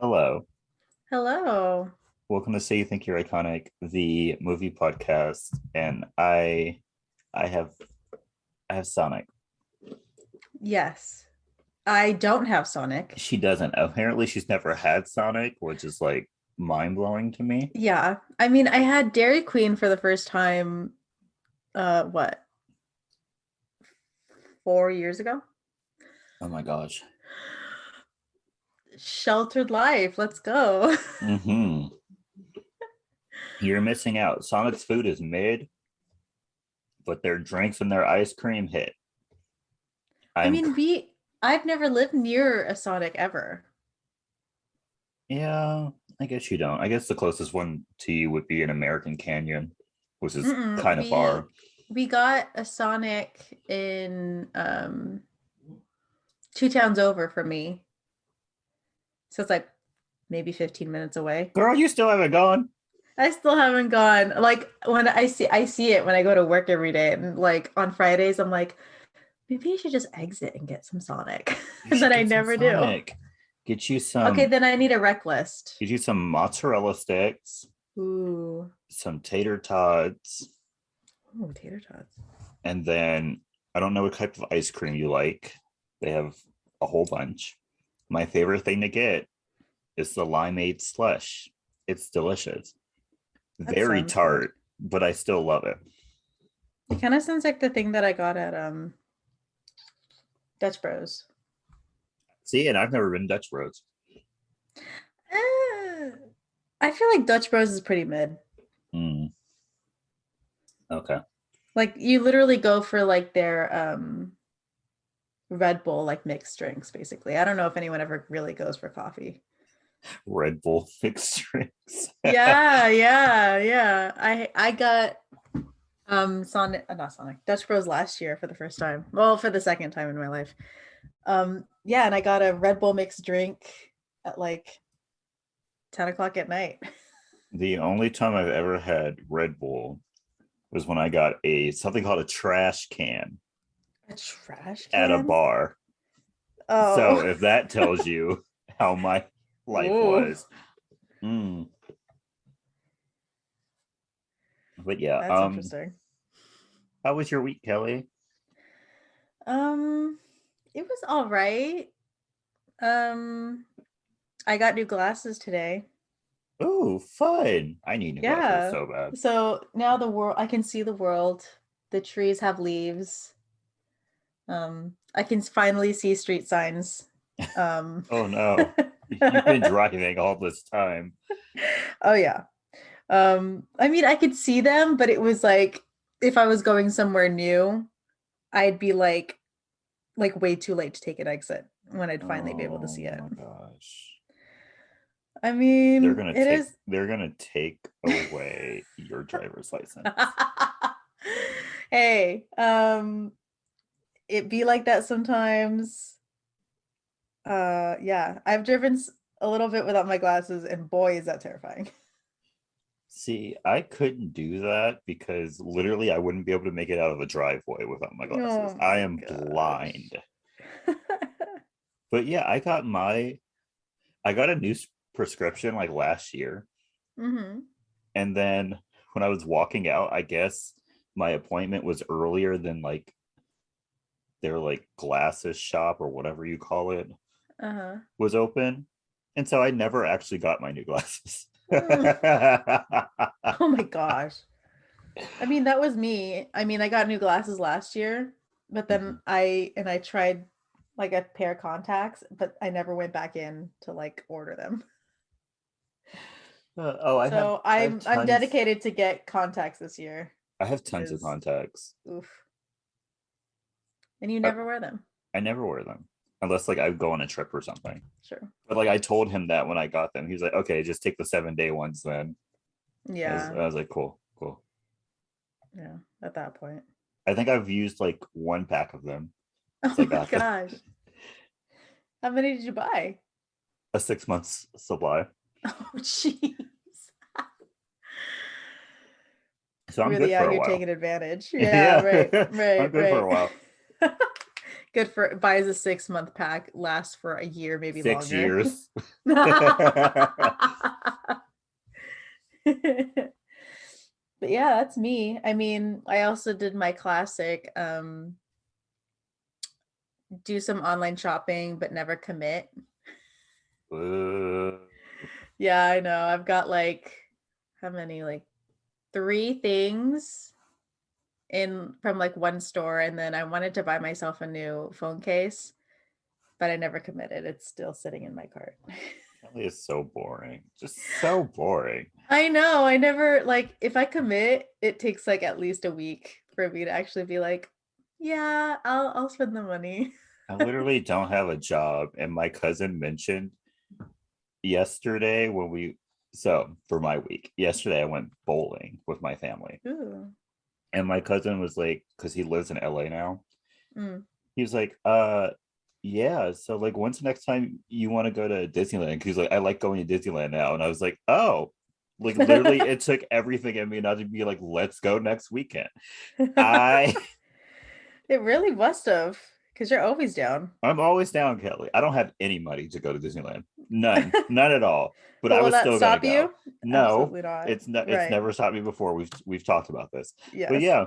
Hello. Hello. Welcome to Say You Think You're Iconic, the movie podcast. And I have I have Sonic. Yes, I don't have Sonic. She doesn't. Apparently she's never had Sonic, which is like mind-blowing to me. Yeah, I mean, I had Dairy Queen for the first time, what, 4 years ago? Oh my gosh. Sheltered life. Let's go. Mm-hmm. You're missing out. Sonic's food is mid, but their drinks and their ice cream hit. I I'm mean, I've never lived near a Sonic ever. yeah, I guess you don't. I guess the closest one to you would be an American Canyon, which is Mm-mm. kind of far. We got a Sonic in two towns over from me. So it's like maybe 15 minutes away. Girl, you still haven't gone? I still haven't gone. Like when I see it when I go to work every day, and like on Fridays I'm like, maybe I should just exit and get some Sonic. You And should then I get some never do. Sonic. Get you Okay, some then I need a rec list. get you some mozzarella sticks, Ooh. some tater tots, Ooh, tater tots. and then I don't know what type of ice cream you like. They have a whole bunch. My favorite thing to get is the limeade slush. It's delicious. That Very sounds good. tart, but I still love it. It kind of sounds like the thing that I got at Dutch Bros. See, and I've never been Dutch Bros. Eh, I feel like Dutch Bros is pretty mid. Mm, okay. Like you literally go for like their Red Bull like mixed drinks basically. I don't know if anyone ever really goes for coffee. Red Bull fixed drinks. Yeah, yeah, yeah. I got Sonic, not Sonic, Dutch Bros last year for the first time. Well, for the second time in my life. Yeah, and I got a Red Bull mixed drink at like 10 o'clock at night. The only time I've ever had Red Bull was when I got a something called a trash can A trash at a can? bar. So Oh. if that tells you how my life Ooh, was. Mm. But yeah, that's interesting. how was your week, Kelly? Um, it was all right. Um, I got new glasses today. Oh, fun. I need new glasses Yeah. so bad. So now the world, I can see the world. The trees have leaves. I can finally see street signs. Um, Oh no. You've been driving all this time. oh yeah. I mean, I could see them, but it was like if I was going somewhere new, I'd be like way too late to take an exit when I'd finally be able to Oh see it. my gosh. I They're mean, gonna it take is. they're gonna take away your driver's license. Hey, it be like that sometimes. Yeah, I've driven a little bit without my glasses, and boy, is that terrifying. See, I couldn't do that because literally I wouldn't be able to make it out of the driveway without my glasses. Oh I my am gosh. blind. But yeah, I got a new prescription like last year. Hmm. And then when I was walking out, I guess my appointment was earlier than like their like glasses shop or whatever you call it Uh-huh. was open. And so I never actually got my new glasses. Mm. Oh my gosh. I mean, that was me. I mean, I got new glasses last year, but then Mhm. I tried like a pair of contacts, but I never went back in to like order them. Oh, So I have I'm tons dedicated to get contacts this year I have tons of because contacts. oof. And you I, never wear them. I never wear them unless like I go on a trip or something. Sure. But like I told him that when I got them, he was like, "Okay, just take the 7 day ones then." Yeah. I was like, "Cool, cool." Yeah. At that point. I think I've used like one pack of them since I Oh my got them. gosh. How many did you buy? A 6 months supply. Oh jeez. So I'm good Really for out a here while. taking advantage. Yeah, Yeah, right. I'm Right, good for right. a while. Good for buys a 6-month pack, lasts for a year, maybe 6 longer. years. But yeah, that's me. I mean, I also did my classic do some online shopping but never commit. Uh, Yeah, I know. I've got like how many? Like 3 things in from like one store, and then I wanted to buy myself a new phone case, but I never committed. It's still sitting in my cart. Kelly is so boring. Just so boring. I know. I never like if I commit, it takes like at least a week for me to actually be like, yeah, I'll spend the money. I literally don't have a job. And my cousin mentioned yesterday for my week, yesterday I went bowling with my family. Ooh. And my cousin was like, because he lives in LA now, Mm. he was like, yeah. So like when's the next time you want to go to Disneyland? 'Cause he's like, I like going to Disneyland now. And I was like, oh, like literally it took everything in me not to be like, let's go next weekend. I It really must have, because you're always down. I'm always down, Kelly. I don't have any money to go to Disneyland. None at all. But But I will was that still gonna stop go. you? No, Absolutely not. it's Right. never stopped me before. We've talked about this. But Yes. yeah,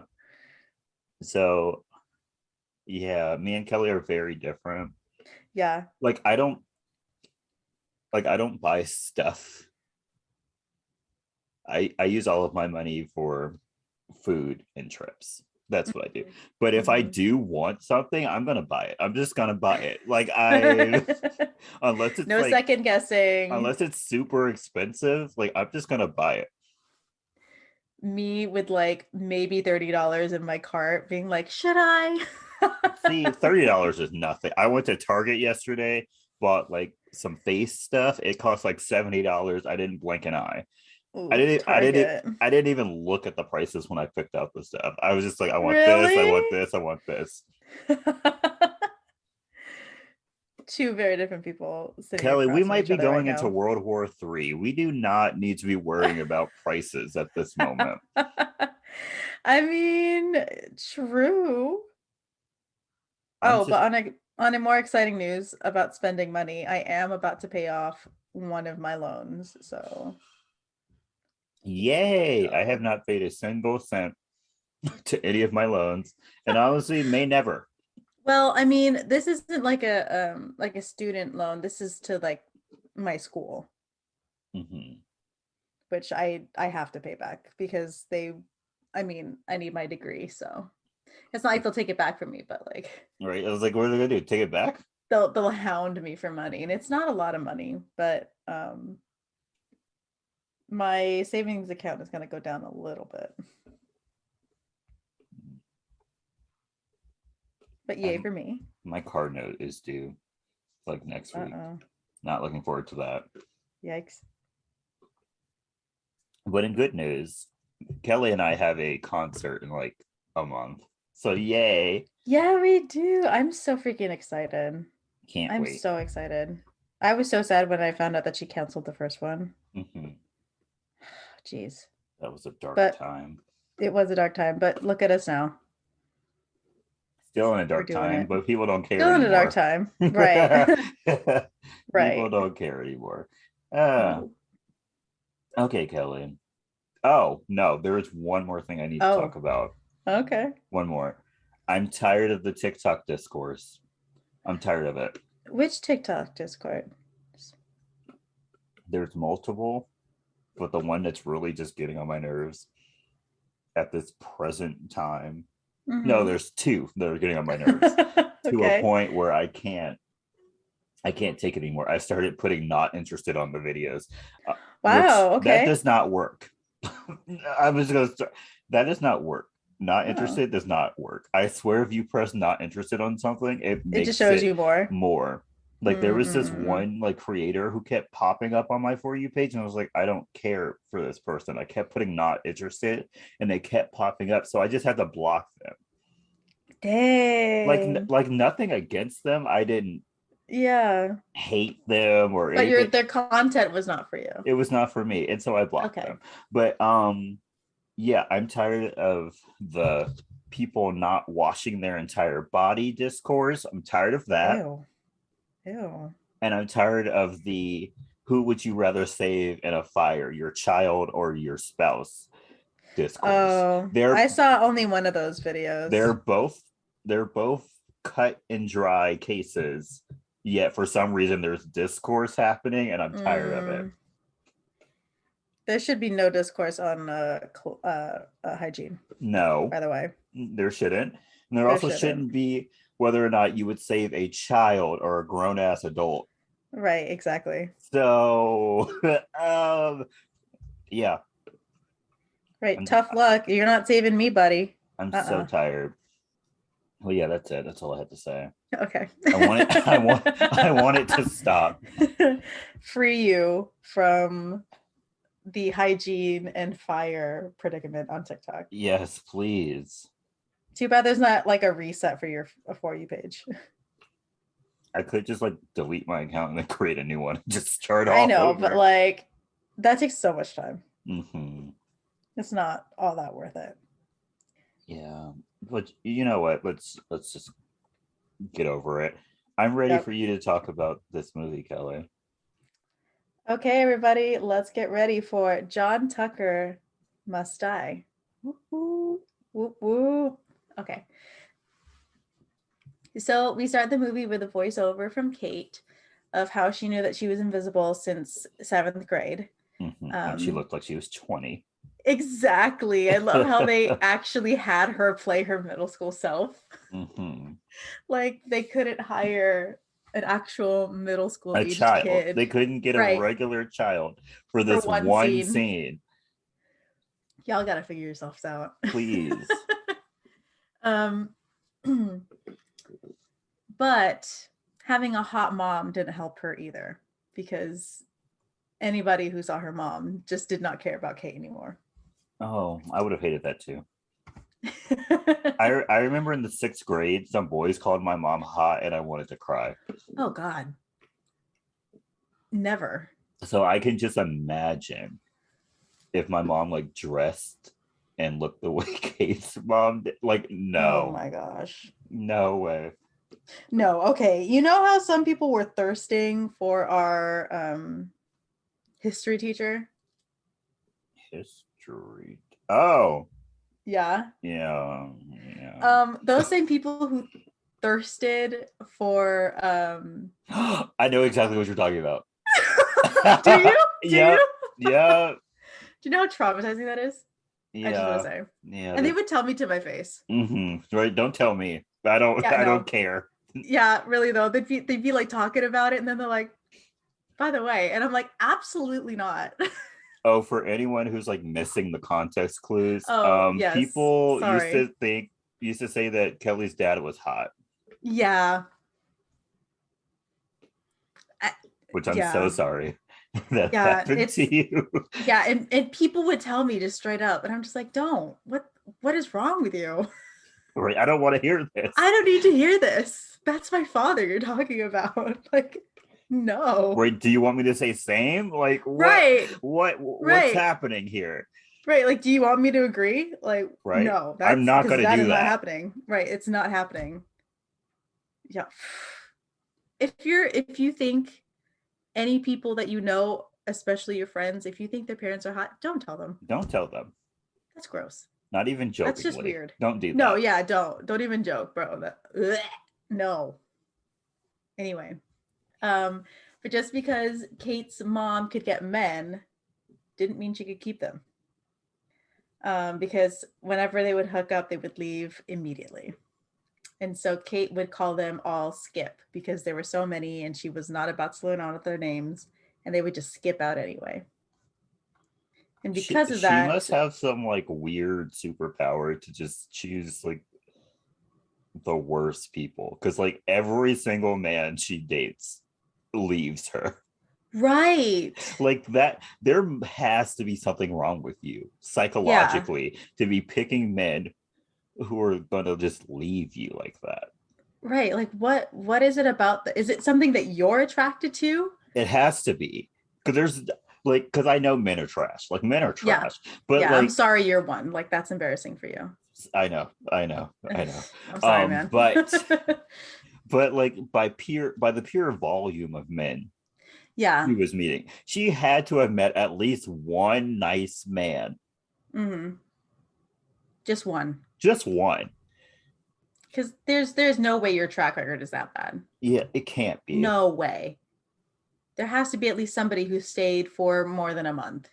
so yeah, me and Kelly are very different. Yeah. Like I don't buy stuff. I use all of my money for food and trips. That's what I do. But if I Mhm. do want something, I'm gonna buy it. I'm just gonna buy it. Like I unless it's No like second guessing. unless it's super expensive, like I'm just gonna buy it. Me with like maybe $30 in my cart being like, should I? See, $30 is nothing. I went to Target yesterday, bought like some face stuff. It cost like $70. I didn't blink an eye. I Ooh, didn't I didn't Target. I didn't even look at the prices when I picked out the stuff. I was just like, I want this, I Really? want this, I want this. Two very different people sitting Kelly, we across from might each be other right going into now. World War III. We do not need to be worrying about prices at this moment. I mean, true. I'm Oh, just but on a more exciting news about spending money, I am about to pay off one of my loans. So there we yay. I have go. not paid a single cent to any of my loans, and honestly, may never. Well, I mean, this isn't like a student loan. This is to like my school, Mhm. which I have to pay back because I mean, I need my degree, so it's not like they'll take it back from me, but like Right. I was like, what are they gonna do? Take it back? they'll hound me for money, and it's not a lot of money, but my savings account is going to go down a little bit. But yay I'm for me. my card note is due like next week. Uh-oh. Not looking forward to that. Yikes. But in good news, Kelly and I have a concert in like a month. So yay. Yeah, we do. I'm so freaking excited. Can't I'm wait. so excited. I was so sad when I found out that she canceled the first one. Mhm. Jeez. That was a dark But time. it was a dark time, but look at us now. Still in a We're dark doing time, it. but people don't care Still in a dark anymore. time. Right. People Right. don't care anymore. Uh, No. okay, Kelly. Oh, no, there is one more thing I need to Oh, talk about. okay. One more. I'm tired of the TikTok discourse. I'm tired of it. Which TikTok Discord? There's multiple, but the one that's really just getting on my nerves at this present time. No, Mm-hmm. there's two that are getting on my nerves to a Okay. point where I can't take it anymore. I started putting not interested on the videos, which Wow. that Okay. does not work. I was going to start. That does not work. Not Oh. interested does not work. I swear, if you press not interested on something, it It just makes shows it you more. more. Like there was this Mm-mm-mm. one like creator who kept popping up on my For You page, and I was like, I don't care for this person. I kept putting not interested, and they kept popping up, so I just had to block them. Dang. Like nothing against them. I didn't Yeah. hate them or But anything. their content was not for you. It was not for me, and so I blocked Okay. them. But yeah, I'm tired of the people not washing their entire body discourse. I'm tired of that. Ew. Ew. And I'm tired of the who would you rather save in a fire, your child or your spouse discourse. Oh, They're I saw only one of those videos. they're both they're both cut and dry cases, yet for some reason there's discourse happening, and I'm tired of it. There should be no discourse on hygiene, No, by the way. there shouldn't. And there There also shouldn't be whether or not you would save a child or a grown-ass adult. Right, exactly. So, yeah. Right, tough luck. You're not saving me, buddy. I'm so tired. Well, yeah, that's it. That's all I had to say. Okay. I want it. I want it to stop. Free you from the hygiene and fire predicament on TikTok. Yes, please. Too bad there's not like a reset for your For You page. I could just like delete my account and then create a new one. Just start off. I know, over. but like that takes so much time. Mm-hmm. It's not all that worth it. Yeah, but you know what? Let's just get over it. I'm ready for you to talk about this movie, Kelly. Okay, everybody, let's get ready for John Tucker Must Die. Woo-hoo. Whoop, whoop. Okay. So we start the movie with a voiceover from Kate of how she knew that she was invisible since 7th grade. Mm-hmm. And she looked like she was 20. Exactly. I love how they actually had her play her middle school self. Mm-hmm. Like they couldn't hire an actual middle school a aged child. kid. They couldn't get a regular child for this one scene. Y'all gotta figure yourselves out. Please. But having a hot mom didn't help her either, because anybody who saw her mom just did not care about Kate anymore. Oh, I would have hated that too. I remember in the 6th grade, some boys called my mom hot and I wanted to cry. Oh God. Never. So I can just imagine if my mom like dressed and looked the way Kate's mom did. Like, no. Oh my gosh. No way. No, okay. You know how some people were thirsting for our history teacher? History. Oh. Yeah. Yeah. Those same people who thirsted for I know exactly what you're talking about. Do you? Yeah. Yeah. Do you know how traumatizing that is? Yeah. I just want to say. Yeah. And they would tell me to my face. Mm-hmm. Right. Don't tell me. I don't care. Yeah, really though. They'd be like talking about it, and then they're like, by the way, and I'm like, absolutely not. Oh, for anyone who's like missing the context clues, yes. People used to say that Kelly's dad was hot. Yeah. Which I'm so sorry that happened to you. Yeah, and people would tell me just straight up, and I'm just like, don't. What is wrong with you? Right. I don't want to hear this. I don't need to hear this. That's my father you're talking about. Like, no. Right. Do you want me to say same? Like, what? Right. What's happening here? Right. Like, do you want me to agree? Like, right. No. I'm not going to do that. That is not happening. Right. It's not happening. Yeah. If you think any people that you know, especially your friends, if you think their parents are hot, don't tell them. Don't tell them. That's gross. Not even jokingly. That's just weird. Don't do that. No, yeah, don't even joke, bro. No. Anyway, but just because Kate's mom could get men didn't mean she could keep them. Because whenever they would hook up, they would leave immediately. And so Kate would call them all Skip because there were so many and she was not about to learn on with their names, and they would just skip out anyway. And because of that, she must have some like weird superpower to just choose like the worst people, because like every single man she dates leaves her. Right. Like that, there has to be something wrong with you psychologically to be picking men who are gonna just leave you like that. Right. Like what is it about is it something that you're attracted to? It has to be, because I know men are trash. Like, men are trash. But yeah, like, I'm sorry you're one. Like, that's embarrassing for you. I know. I'm sorry, man. But like by the pure volume of men Yeah. she was meeting, she had to have met at least one nice man. Hmm. Just one. Just one. Because there's no way your track record is that bad. Yeah, it can't be. No way. There has to be at least somebody who stayed for more than a month.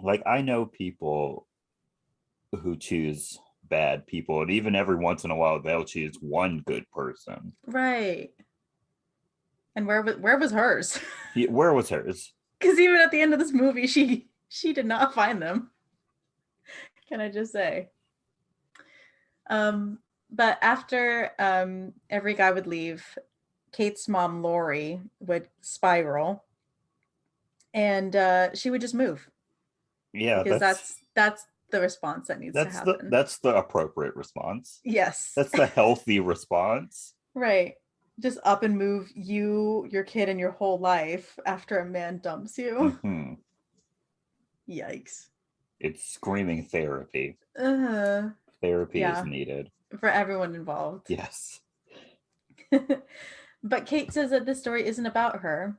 Like I know people who choose bad people, and even every once in a while they'll choose one good person. Right. And where was hers? Where was hers? Because even at the end of this movie, she did not find them. Can I just say? But after every guy would leave, Kate's mom Lori would spiral, and she would just move Yeah, because that's the response that needs to happen. that's the appropriate response. Yes. That's the healthy response. Right. Just up and move you, your kid, and your whole life after a man dumps you. Mm-hmm. Yikes. It's screaming therapy. Uh, Therapy is yeah, needed. for everyone involved. Yes. But Kate says that this story isn't about her,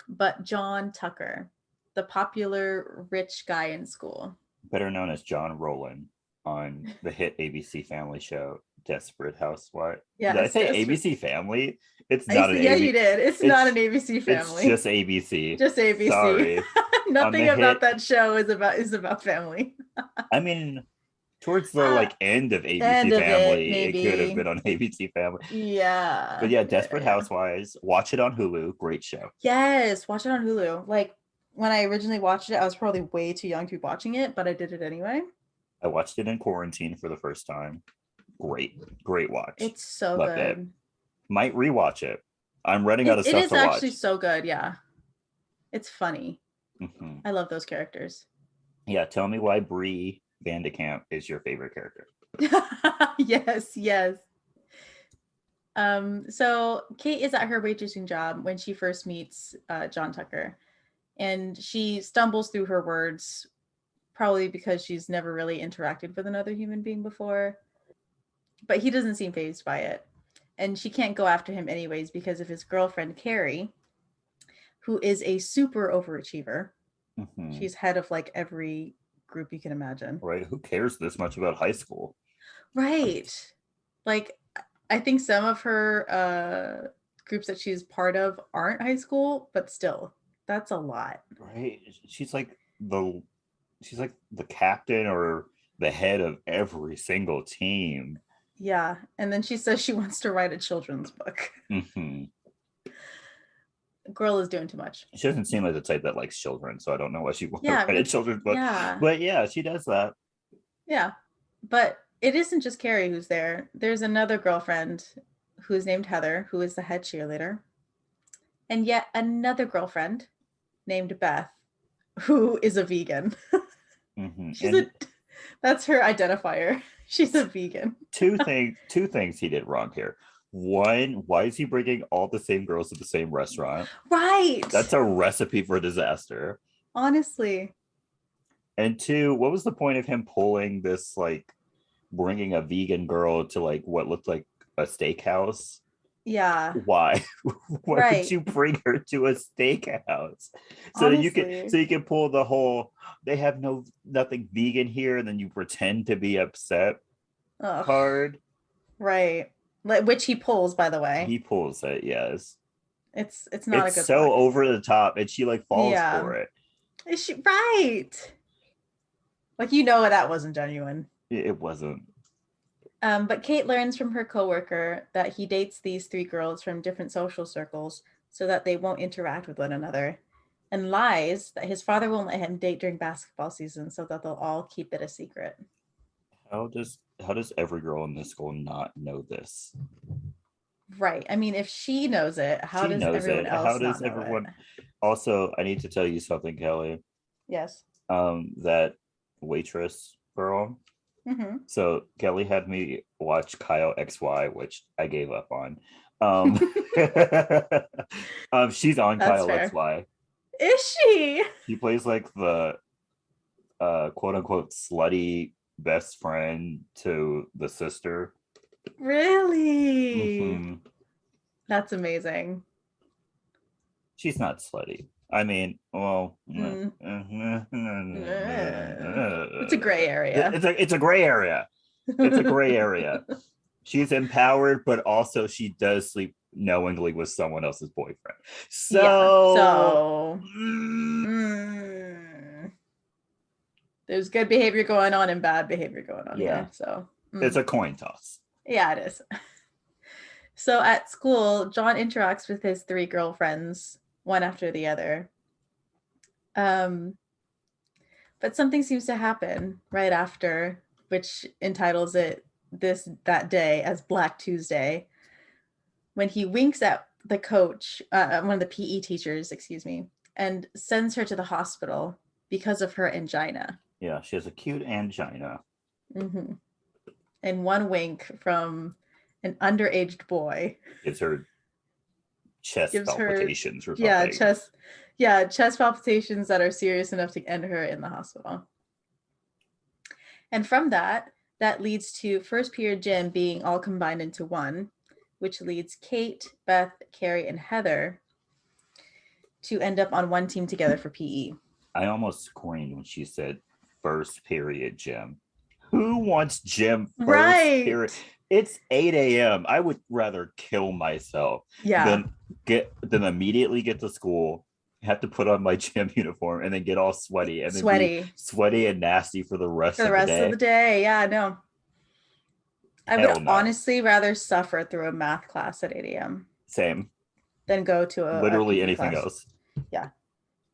but John Tucker, the popular rich guy in school. Better known as John Rowland on the hit ABC family show Desperate Housewives. Yeah, Did I say ABC Family? It's not an Yeah, you did. It's not an ABC Family. It's just ABC. Just ABC. Sorry. Nothing about that show is about family. I mean, towards the like end of ABC Family, it could have been on ABC Family. Yeah. But yeah, Desperate Housewives. Watch it on Hulu. Great show. Yes, watch it on Hulu. Like when I originally watched it, I was probably way too young to be watching it, but I did it anyway. I watched it in quarantine for the first time. Great watch. It's so Loved good. It. Might rewatch it. I'm running out of stuff to watch. It is actually so good. Yeah, it's funny. Mm-hmm. I love those characters. Yeah, tell me why Bree Vandekamp is your favorite character. Yes. So Kate is at her waitressing job when she first meets John Tucker, and she stumbles through her words, probably because she's never really interacted with another human being before. But he doesn't seem fazed by it. And she can't go after him anyways because of his girlfriend, Carrie, who is a super overachiever. Mm-hmm. She's head of like every group you can imagine. Right. Who cares this much about high school? Right. Like, I think some of her groups that she's part of aren't high school, but still, that's a lot. Right. She's like the captain or the head of every single team. Yeah, and then she says she wants to write a children's book. Mm-hmm. Girl is doing too much. She doesn't seem like the type that likes children, so I don't know why she wants to write a children's book. Yeah. But yeah, she does that. Yeah, but it isn't just Carrie who's there. There's another girlfriend who's named Heather, who is the head cheerleader, and yet another girlfriend named Beth, who is a vegan. Mm-hmm. That's her identifier. She's a vegan. Two things he did wrong here. One, why is he bringing all the same girls to the same restaurant? Right. That's a recipe for disaster. Honestly. And two, what was the point of him pulling this, like, bringing a vegan girl to, like, what looked like a steakhouse? Yeah. Why? Why would you bring her to a steakhouse? So you can pull the whole, they have nothing vegan here, and then you pretend to be upset card. Right. Which he pulls, by the way. He pulls it, yes. It's not a good so look. Over the top, and she like falls for it. Is she right? Like, that wasn't genuine. It wasn't. But Kate learns from her coworker that he dates these three girls from different social circles so that they won't interact with one another, and lies that his father won't let him date during basketball season so that they'll all keep it a secret. How does every girl in this school not know this? Right. I mean, if she knows it, how does everyone else not know it? Also, I need to tell you something, Kelly. Yes. That waitress girl. Mm-hmm. So Kelly had me watch Kyle XY, which I gave up on. She's on Kyle XY. Is she? She plays like the quote unquote slutty best friend to the sister. Really? Mhm. That's amazing. She's not slutty. I mean, well, Mm. It's a gray area. it's a gray area. It's a gray area. She's empowered, but also she does sleep knowingly with someone else's boyfriend. Yeah. So, So there's good behavior going on and bad behavior going on yeah, here. So it's a coin toss. yeah, it is. So at school, John interacts with his three girlfriends, one after the other. Um, but something seems to happen right after, which entitles it that day as Black Tuesday, when he winks at the coach, one of the PE teachers, excuse me, and sends her to the hospital because of her angina. Yeah, she has a cute angina. Mm-hmm. And one wink from an underaged boy Gives her chest gives her, palpitations or yeah, something. chest palpitations that are serious enough to end her in the hospital. And from that leads to first period gym being all combined into one, which leads Kate, Beth, Carrie, and Heather to end up on one team together for PE. I almost screamed when she said first period gym. Who wants gym first period? Right. It's 8 a.m. I would rather kill myself Yeah. than immediately get to school, have to put on my gym uniform, and then get all sweaty and then be Sweaty sweaty and nasty for the rest for the of the rest of day. the day. Yeah, no. I would Hell no. honestly rather suffer through a math class at 8 a.m. Same. than go to a Literally PE anything class. else. Yeah.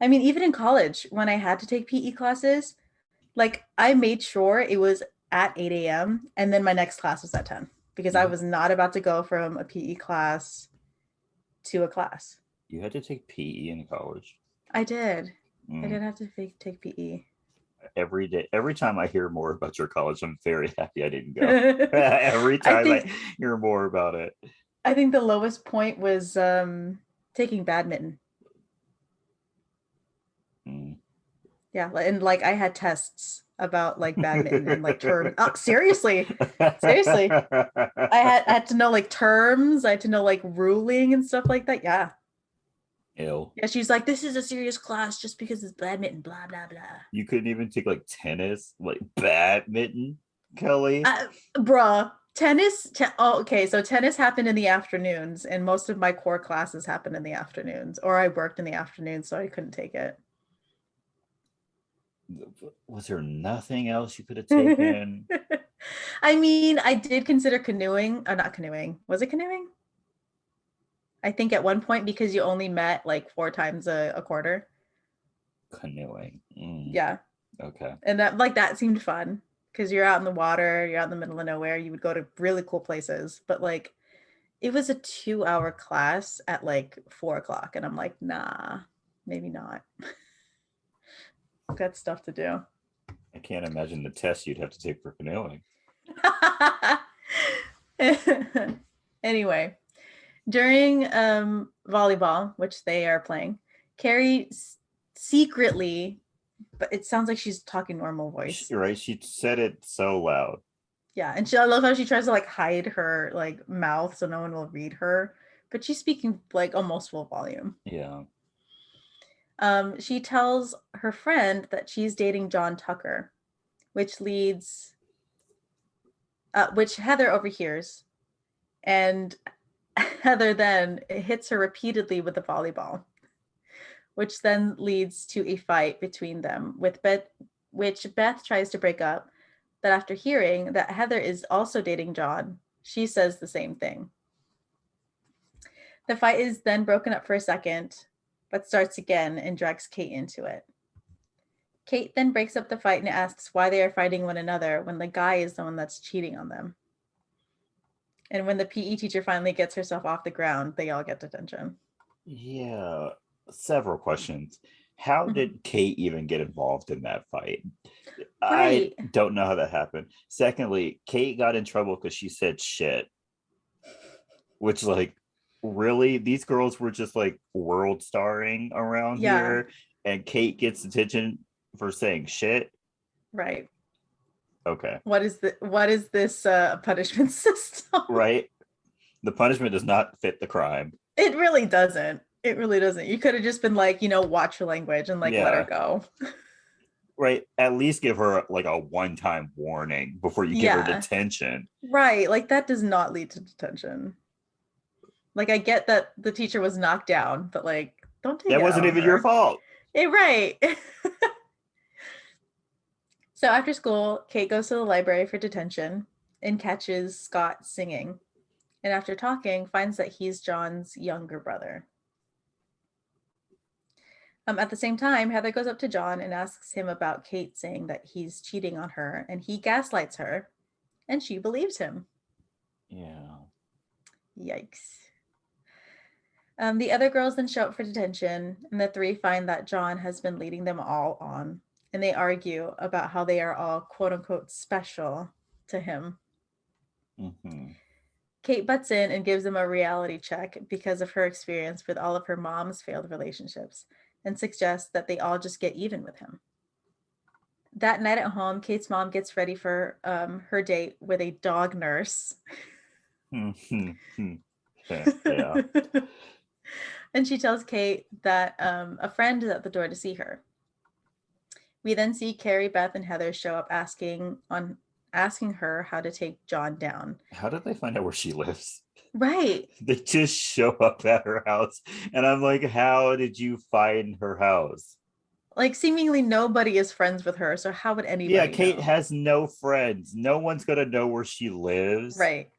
I mean, even in college, when I had to take PE classes, like I made sure it was at 8 a.m. and then my next class was at 10 because I was not about to go from a PE class to a class. You had to take PE in college. I did. I did have to take PE. Every day, every time I hear more about your college, I'm very happy I didn't go. I Every time I think hear more about it. I think the lowest point was taking badminton. Yeah, and like I had tests about like badminton and like term. Oh, seriously, seriously. I had to know like terms. I had to know like ruling and stuff like that. Yeah. Ew. Yeah, she's like, this is a serious class just because it's badminton, blah blah blah. You couldn't even take like tennis, like badminton, Kelly. Bruh, tennis. Oh, okay, so tennis happened in the afternoons, and most of my core classes happened in the afternoons, or I worked in the afternoons, so I couldn't take it. Was there nothing else you could have taken? I mean, I did consider canoeing, or not canoeing. Was it canoeing? I think at one point because you only met like 4 times a quarter. Canoeing. Yeah. Okay. And that seemed fun because you're out in the water, you're out in the middle of nowhere, you would go to really cool places. But like it was a 2-hour class at like 4 o'clock. And I'm like, nah, maybe not. Got stuff to do. I can't imagine the test you'd have to take for canoeing. Anyway, during volleyball, which they are playing, Carrie secretly, but it sounds like she's talking normal voice. Right? She said it so loud. Yeah, and I love how she tries to like hide her like mouth so no one will read her, but she's speaking like almost full volume. Yeah. She tells her friend that she's dating John Tucker, which Heather overhears, and Heather then hits her repeatedly with the volleyball, which then leads to a fight between them, which Beth tries to break up. But after hearing that Heather is also dating John, she says the same thing. The fight is then broken up for a second, but starts again and drags Kate into it. Kate then breaks up the fight and asks why they are fighting one another when the guy is the one that's cheating on them. And when the PE teacher finally gets herself off the ground, they all get detention. Yeah. Several questions. How did Kate even get involved in that fight? Right. I don't know how that happened. Secondly, Kate got in trouble because she said shit. Which, like, really? These girls were just like world starring around here, and Kate gets attention for saying shit. Right. Okay. What is this punishment system? Right. The punishment does not fit the crime. It really doesn't. It really doesn't. You could have just been like, watch your language and like let her Yeah. go. Right. At least give her like a one-time warning before you give her Yeah. detention. Right. Like that does not lead to detention. Like I get that the teacher was knocked down, but like don't take That it out wasn't on even your her. fault. Right. So after school, Kate goes to the library for detention and catches Scott singing. And after talking, finds that he's John's younger brother. At the same time, Heather goes up to John and asks him about Kate saying that he's cheating on her, and he gaslights her, and she believes him. Yeah. Yikes. The other girls then show up for detention, and the three find that John has been leading them all on, and they argue about how they are all quote unquote special to him. Mm-hmm. Kate butts in and gives them a reality check because of her experience with all of her mom's failed relationships and suggests that they all just get even with him. That night at home, Kate's mom gets ready for her date with a dog nurse. Mm-hmm. Yeah. And she tells Kate that a friend is at the door to see her. We then see Carrie, Beth, and Heather show up asking her how to take John down. How did they find out where she lives? Right. They just show up at her house. And I'm like, how did you find her house? Like seemingly nobody is friends with her, so how would Yeah, anybody Kate know? has no friends. No one's gonna know where she lives. Right.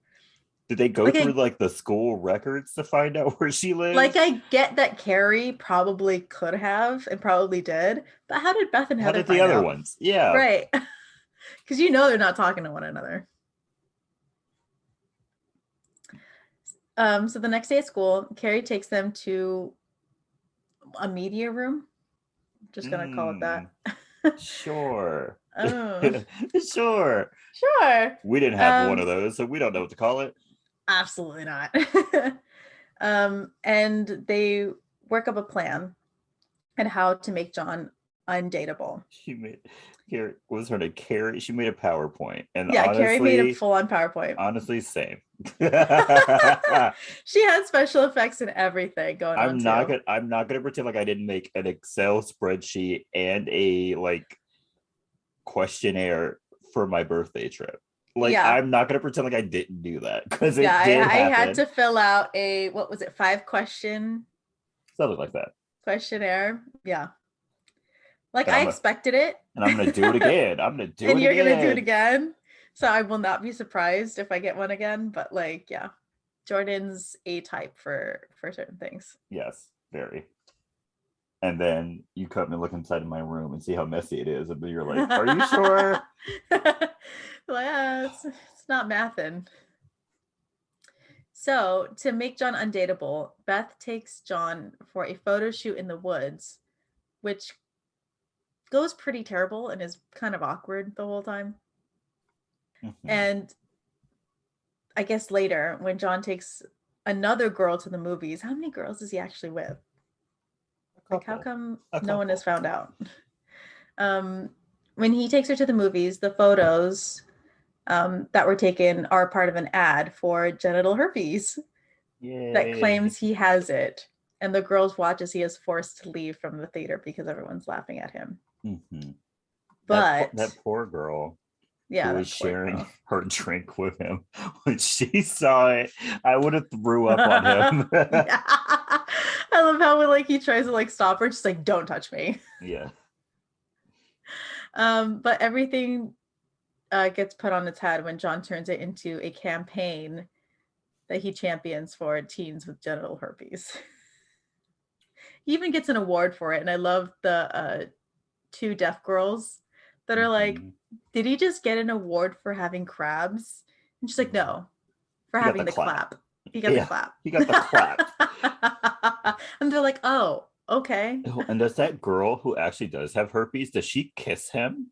Did they go Like through I like the school records to find out where she like lives? I get that Carrie probably could have and probably did, but how did Beth and How Heather did the find other out? ones? Yeah. Right. Because they're not talking to one another. So the next day at school, Carrie takes them to a media room. I'm just gonna call it that. Sure. Oh, Sure. sure. We didn't have one of Um, those, so we don't know what to call it. Absolutely not. And they work up a plan and how to make John undateable. She made here was her name Carrie. She made a PowerPoint, and Yeah, Carrie made a full-on PowerPoint. honestly, same. She had special effects and everything going on too. I'm not gonna pretend like I didn't make an Excel spreadsheet and a like questionnaire for my birthday trip. Like Yeah. I'm not gonna pretend like I didn't do that because Yeah, it did I had happen. to fill out a, what was it, 5 question Something like that. questionnaire. Yeah. Like And I expected it. I'm gonna do it again. I'm gonna do And it you're gonna do it again. again. So I will not be surprised if I get one again. But like, yeah, Jordan's a type for certain things. Yes, very. And then you cut me look inside of my room and see how messy it is, and then you're like, "Are you sure?" Well, yeah, it's not mathin'. So to make John undateable, Beth takes John for a photo shoot in the woods, which goes pretty terrible and is kind of awkward the whole time. Mm-hmm. And I guess later, when John takes another girl to the movies, how many girls is he actually with? Like, how come no one has found out? When he takes her to the movies, the photos that were taken are part of an ad for genital herpes. Yay. That claims he has it. And the girls watch as he is forced to leave from the theater because everyone's laughing at him. Mm-hmm. But that poor girl. Yeah, who was sharing her drink with him. When she saw it, I would have threw up on him. Yeah. I love how like he tries to like stop her, just like don't touch me. Yeah. But everything gets put on its head when John turns it into a campaign that he champions for teens with genital herpes. He even gets an award for it, and I love the 2 deaf girls that are like, did he just get an award for having crabs? And she's like, no, for having the clap. He got the clap. He got the clap. And they're like, oh, okay. And does that girl who actually does have herpes, does she kiss him?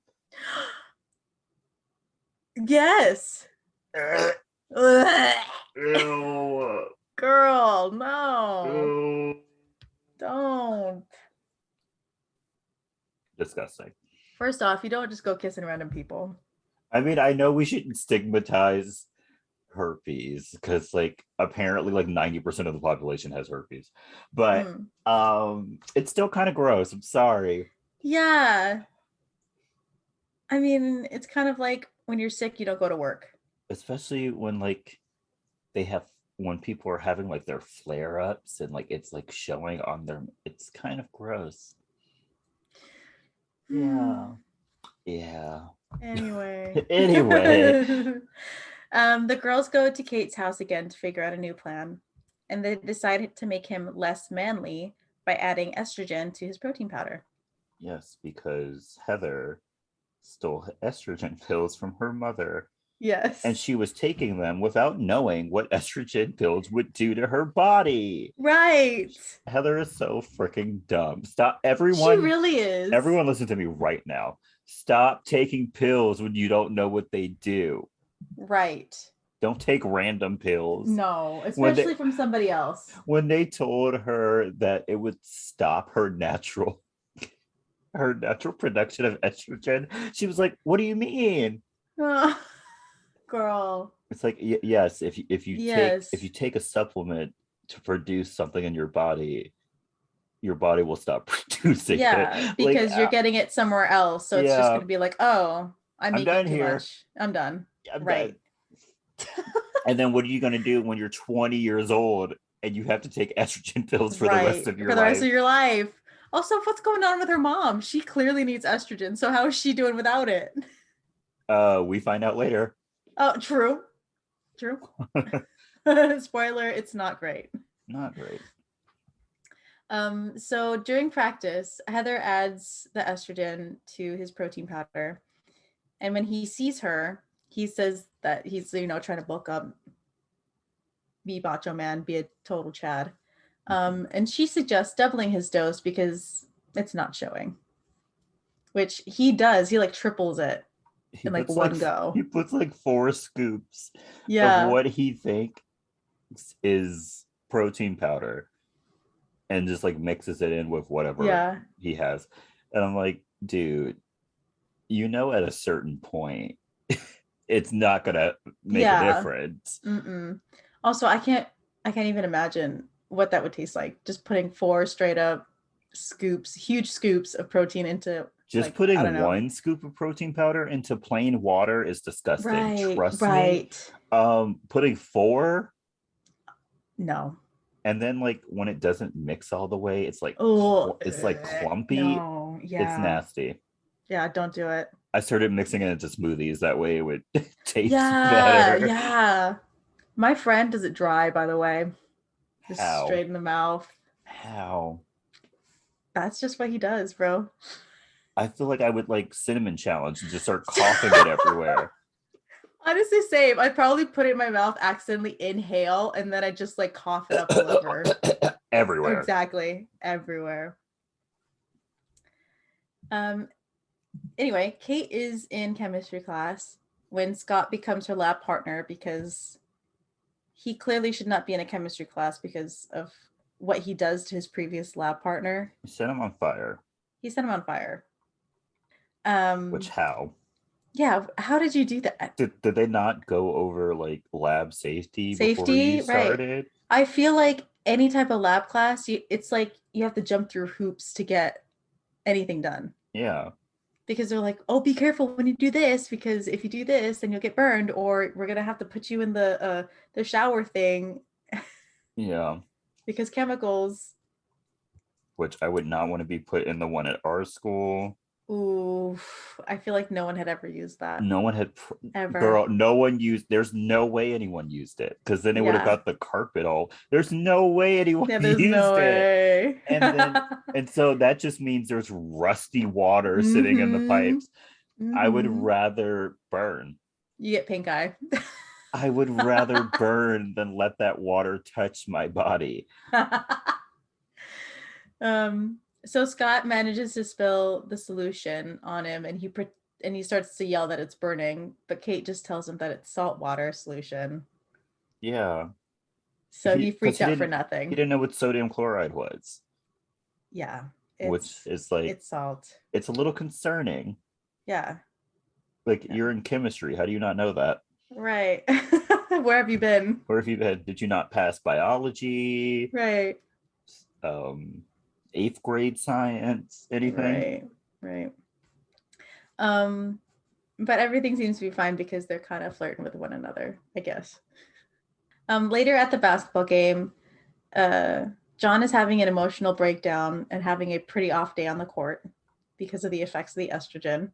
Yes. Ew. Girl, no. Ew. Don't. Disgusting. First off, you don't just go kissing random people. I mean, I know we shouldn't stigmatize herpes because like apparently like 90% of the population has herpes. But Mm. it's still kind of gross. I'm sorry. Yeah. I mean, it's kind of like when you're sick, you don't go to work. Especially when like they have when people are having like their flare-ups and like it's like showing on their it's kind of gross. Hmm. Yeah. Yeah. Anyway. Anyway, The girls go to Kate's house again to figure out a new plan, and they decide to make him less manly by adding estrogen to his protein powder. yes, because Heather stole estrogen pills from her mother and Yes. she was taking them without knowing what estrogen pills would do to her body. Right. Heather is so freaking dumb. Stop, She everyone. really is. Everyone, listen to me right now. Stop taking pills when you don't know what they do. Right. Don't take random pills. No, When they especially from somebody else. when they told her that it would stop her natural production of estrogen, she was like, "What do you mean?" Oh, girl. It's like yes, if you Yes. take a supplement to produce something in your body will stop producing it. Yeah, Like because you're getting it somewhere else. So it's just yeah, going to be like, oh, I'm I'm making done too here. much. I'm done. I'm done. Right. And then what are you going to do when you're 20 years old and you have to take estrogen pills for the rest Right. of your For the rest life? of your life. Also, what's going on with her mom? She clearly needs estrogen. So how is she doing without it? We find out later. Oh, true. True. Spoiler, it's not great. Not great. So during practice, Heather adds the estrogen to his protein powder. And when he sees her, he says that he's, trying to bulk up, be macho man, be a total Chad. And she suggests doubling his dose because it's not showing, which he does. He like triples it He in like puts like one go. he puts like 4 scoops of Yeah. what he thinks is protein powder and just like mixes it in with whatever Yeah. he has. And I'm like, dude, at a certain point, it's not gonna make a Yeah. difference. Mm-mm. Also, I can't even imagine what that would taste like. Just putting four straight up scoops, huge scoops of protein into Just like, I putting don't know. 1 scoop of protein powder into plain water is disgusting. Right, Trust me. right. Putting four No. and then like when it doesn't mix all the way, Oh, it's like clumpy. no. It's Yeah. nasty. Yeah, don't do it. I started mixing it into smoothies that way it would taste Yeah, better. yeah. My friend does it dry, by the way, just How? straight in the mouth. How? That's just what he does, bro. I feel like I would like cinnamon challenge and just start coughing it everywhere. Honestly, same. I probably put it in my mouth, accidentally inhale, and then I just like cough it up all over. Everywhere. Exactly. Everywhere. Um, anyway, Kate is in chemistry class when Scott becomes her lab partner because he clearly should not be in a chemistry class because of what he does to his previous lab partner. Set him on fire. He set him on fire. Which Um, how? yeah, how did you do that? Did they not go over like lab safety before you Safety, right? started? I feel like any type of lab class, it's like you have to jump through hoops to get anything done Yeah. because they're like, "Oh, be careful when you do this because if you do this, then you'll get burned, or we're gonna have to put you in the shower thing Yeah. because chemicals." Which I would not want to be put in the one at our school. Ooh, I feel like no one had ever used that No one had ever. girl, no one used there's no way anyone used it because then it would have Yeah, got the carpet all. There's no way anyone yeah. There's no used it. way. And then and so that just means there's rusty water sitting in the Mm-hmm. pipes. I would Mm-hmm. rather burn. You get pink eye. I would rather burn than let that water touch my body. So Scott manages to spill the solution on him, and he starts to yell that it's burning, but Kate just tells him that it's salt water solution. Yeah. So he Because freaked out for he nothing. didn't know what sodium chloride was, Yeah, which is like it's salt. it's a little concerning. Yeah, Like Yeah. you're in chemistry. How do you not know that? Right. Where have you been? Or if you had, did you not pass biology, Right. um, eighth grade science, anything? Right. Right. Um, but everything seems to be fine because they're kind of flirting with one another, I guess. Later at the basketball game, uh, John is having an emotional breakdown and having a pretty off day on the court because of the effects of the estrogen.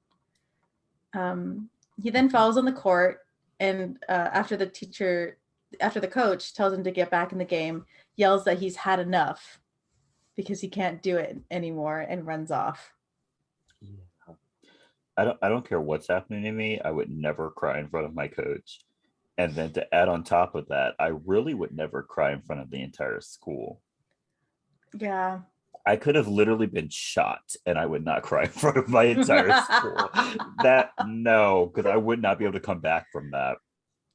He then falls on the court, and after the coach tells him to get back in the game, yells that he's had enough because he can't do it anymore and runs off. Yeah. I don't care what's happening to me. I would never cry in front of my coach. And then to add on top of that, I really would never cry in front of the entire school. Yeah. I could have literally been shot and I would not cry in front of my entire school. That no, because I would not be able to come back from that.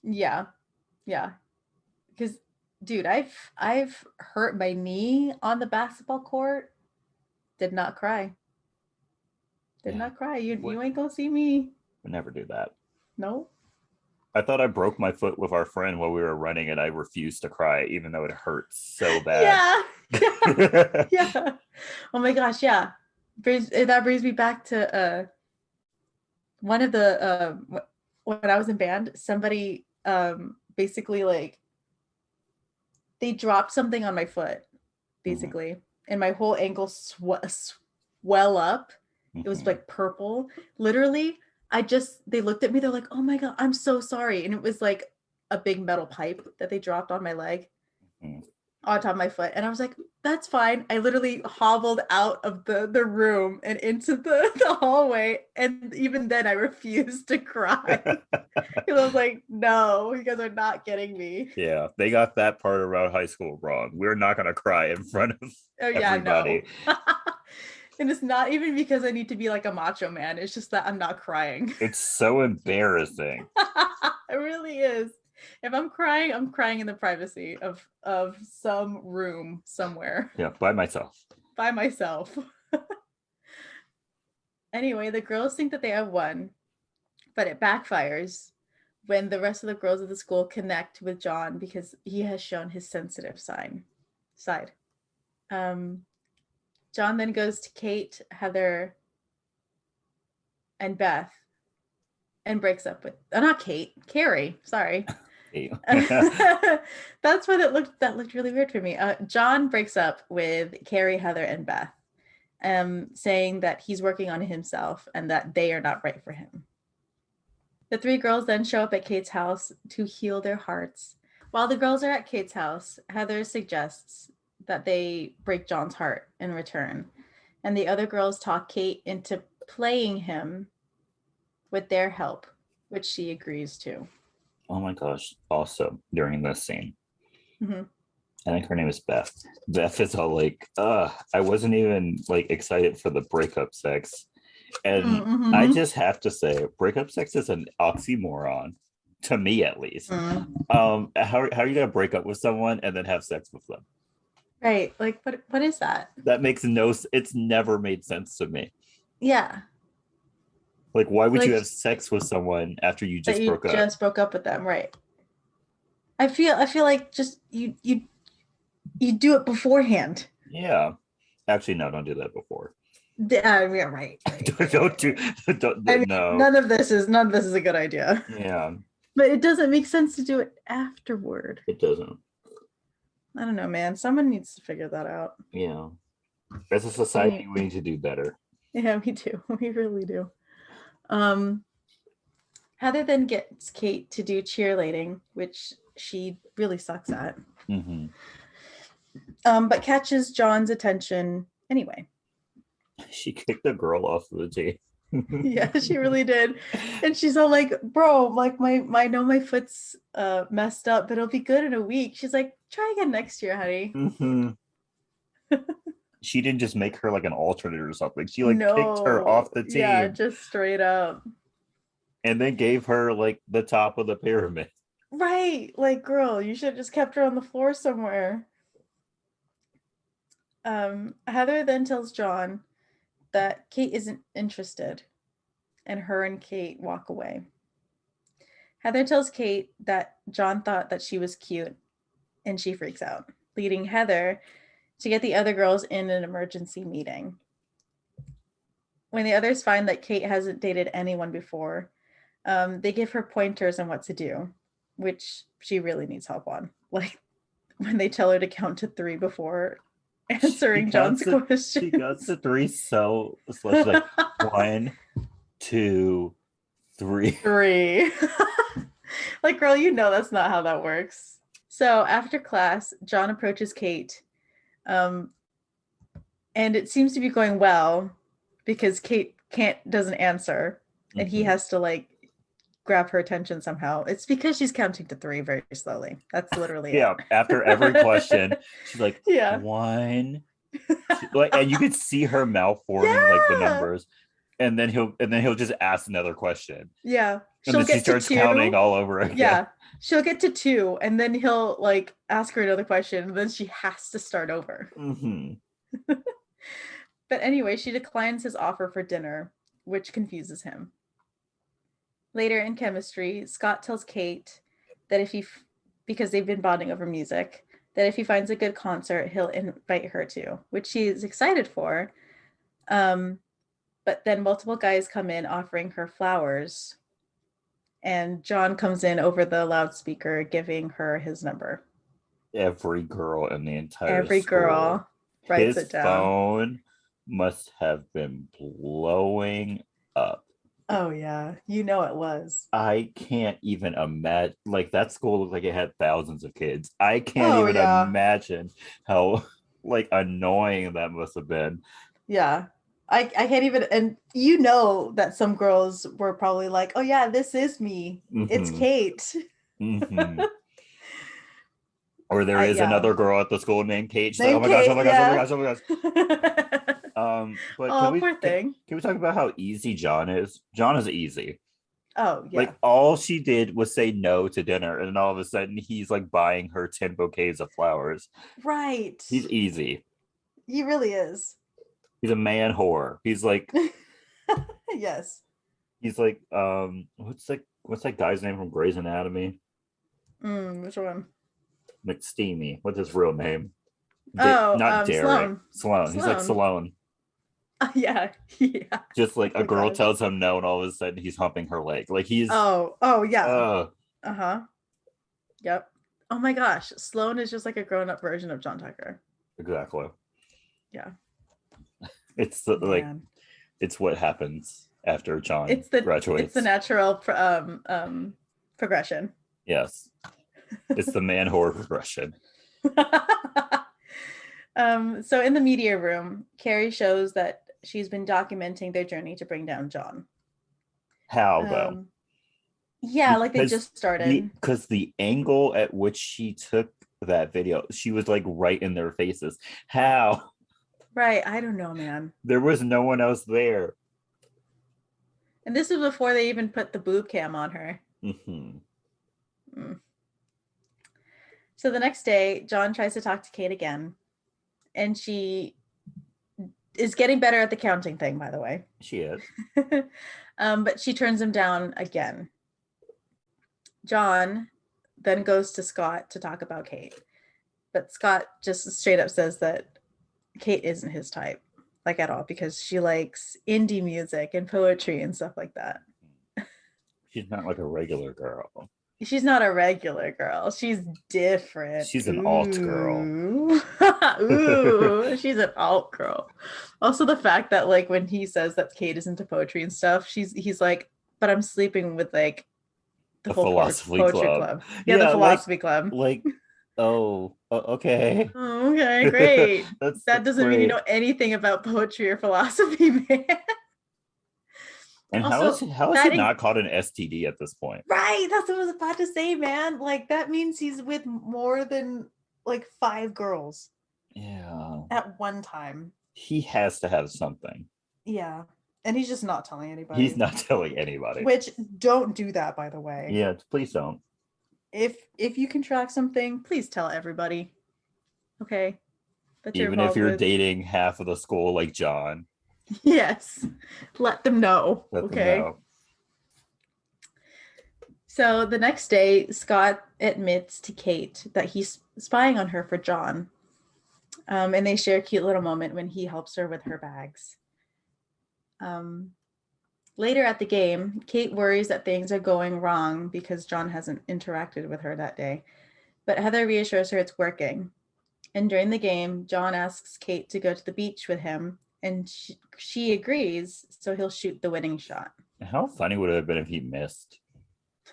Yeah. Yeah. Because dude, I've hurt my knee on the basketball court. Did not cry. Did Yeah, not cry. would, You ain't gonna see me. would never do that. No. I thought I broke my foot with our friend while we were running, and I refused to cry, even though it hurt so bad. Yeah. Yeah. Yeah. Oh my gosh, yeah. That brings me back to one of the when I was in band, somebody basically like they dropped something on my foot, Mhm, basically, and my whole ankle swell up. It was mhm, like purple. Literally, they looked at me, they're like, "Oh my god, I'm so sorry." And it was like a big metal pipe that they dropped on my leg, mhm. on top of my foot. And I was like, that's fine. I literally hobbled out of the room and into the hallway. And even then I refused to cry. Because I was like, no, you guys are not getting me. Yeah, they got that part around high school wrong. We're not going to cry in front of Oh yeah, everybody. no. And it's not even because I need to be like a macho man. It's just that I'm not crying. It's so embarrassing. It really is. If I'm crying in the privacy of some room somewhere Yeah, by myself. by myself. Anyway, the girls think that they have won, but it backfires when the rest of the girls of the school connect with John because he has shown his sensitive side. Um, John then goes to Kate, Heather, and Beth and breaks up with not Kate, Carrie. Sorry. That's what that looked really weird for me. John breaks up with Carrie, Heather, and Beth, saying that he's working on himself and that they are not right for him. The three girls then show up at Kate's house to heal their hearts. While the girls are at Kate's house, Heather suggests that they break John's heart in return, and the other girls talk Kate into playing him with their help, which she agrees to. Oh my gosh. Also, during this scene, Mm-hmm. I think her name is Beth. Beth is all like, I wasn't even like excited for the breakup sex. And I Mm-hmm. just have to say, breakup sex is an oxymoron, to me at least. Mm. How are you gonna break up with someone and then have sex with them? Right. Like what is that? That makes no it's never made sense to me. Yeah. Like, why would you Like have sex with someone after you that just you broke up? just broke up with them, right? I feel like just you do it beforehand. Yeah. Actually, no, don't do that before. Yeah, Don't do don't I mean, no. none of this is a good idea. Yeah, But it doesn't make sense to do it afterward. it doesn't. I don't know, man. Someone needs to figure that out. Yeah. As a society, we need to do better. Yeah, we do. We really do. Um, Heather then gets Kate to do cheerleading, which she really sucks at. Hmm. But catches John's attention anyway. She kicked the girl off the team. Yeah, she really did. And she's all like, bro, like my I know my foot's messed up, but it'll be good in a week. She's like, try again next year, honey. Hmm. She didn't just make her like an alternate or something. She like kicked her No, off the yeah, team just straight up. and then gave her like the top of the pyramid. Right. Like, girl, you should have just kept her on the floor somewhere. Heather then tells John that Kate isn't interested and her and Kate walk away. Heather tells Kate that John thought that she was cute, and she freaks out, leading Heather to get the other girls in an emergency meeting. When the others find that Kate hasn't dated anyone before, they give her pointers on what to do, which she really needs help on. Like when they tell her to count to 3 before answering John's questions. She got to 3 so slow. She's like 1, 2, 3. 3. Like, girl, you know that's not how that works. So after class, John approaches Kate, and it seems to be going well because Kate doesn't answer, and he has to like grab her attention somehow. It's because she's counting to 3 very slowly. That's literally it. After every question, she's like, 1. Like, and you could see her mouth forming like the numbers, and then he'll just ask another question. Yeah. And then she starts counting all over again. Yeah. She'll get to 2, and then he'll like ask her another question, and then she has to start over. But anyway, she declines his offer for dinner, which confuses him. Later in chemistry, Scott tells Kate that because they've been bonding over music, that if he finds a good concert, he'll invite her to, which she is excited for. But then multiple guys come in offering her flowers, and John comes in over the loudspeaker giving her his number. Every girl in the entire school girl writes it down. His phone must have been blowing up. Oh yeah, you know it was. I can't even imagine. Like, that school looked like it had thousands of kids. I can't even imagine how like annoying that must have been. Yeah. I can't even, and you know that some girls were probably like, oh yeah, this is me. It's Kate. Or there is another girl at the school named Kate. She's like, oh my gosh, oh my gosh, oh my gosh, oh my gosh. But poor thing. Can we talk about how easy John is? John is easy. Oh yeah. Like, all she did was say no to dinner, and then all of a sudden he's like buying her 10 bouquets of flowers. Right. He's easy. He really is. He's a man whore. He's like yes. He's like what's that guy's name from Grey's Anatomy? Which one? McSteamy. What's his real name? Not Derek. Sloan. He's like Sloan. Yeah. Just like a girl tells him no, and all of a sudden he's humping her leg. Like, he's oh yeah. Yep. Oh my gosh, Sloan is just like a grown-up version of John Tucker. Exactly. Yeah. It's it's what happens after John graduates. It's the natural progression. Yes. It's the man whore progression. So in the media room, Carrie shows that she's been documenting their journey to bring down John. How though? Yeah, like they just started. Because the angle at which she took that video, she was like right in their faces. How? Right, I don't know, man. There was no one else there. And this was before they even put the boob cam on her. So the next day, John tries to talk to Kate again, and she is getting better at the counting thing, by the way. She is. But she turns him down again. John then goes to Scott to talk about Kate, but Scott just straight up says that Kate isn't his type, like, at all, because she likes indie music and poetry and stuff like that. She's not like a regular girl. She's not a regular girl. She's different. She's an alt girl. Ooh, she's an alt girl. Also, the fact that like when he says that Kate is into poetry and stuff, he's like, but I'm sleeping with like the whole philosophy poetry club. Yeah, the philosophy club. Like, okay. Okay, great. That doesn't great. mean you know anything about poetry or philosophy, man. And also, how is he not caught an STD at this point? Right, that's what I was about to say, man. Like, that means he's with more than like 5 girls. Yeah. At one time. He has to have something. Yeah. And he's just not telling anybody. He's not telling anybody. Which, don't do that, by the way. Yeah, please don't. If you can track something, please tell everybody. Okay? Even if you're dating half of the school like John. Yes. Let them know. Let them Okay. know. So the next day, Scott admits to Kate that he's spying on her for John. And they share a cute little moment when he helps her with her bags. Later at the game, Kate worries that things are going wrong because John hasn't interacted with her that day. But Heather reassures her it's working. And during the game, John asks Kate to go to the beach with him, and she agrees, so he'll shoot the winning shot. How funny would it have been if he missed?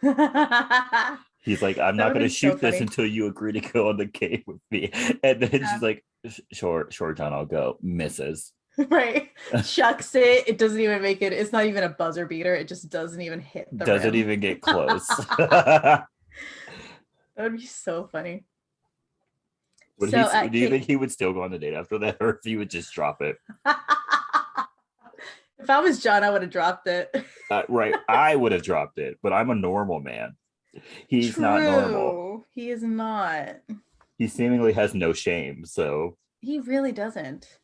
That He's like, I'm would not have going to been so shoot this funny. until you agree to go on the game with me. And then Yeah. she's like, sure, John, I'll go. Misses. Right. Chucks it. It doesn't even make it. It's not even a buzzer beater. It just doesn't even hit the Doesn't rim. even get close. That would be so funny. Do you think he would still go on the date after that, or if he would just drop it? If I was John, I would have dropped it. Right. I would have dropped it, but I'm a normal man. He's True. not normal. He is not. He seemingly has no shame. So He really doesn't.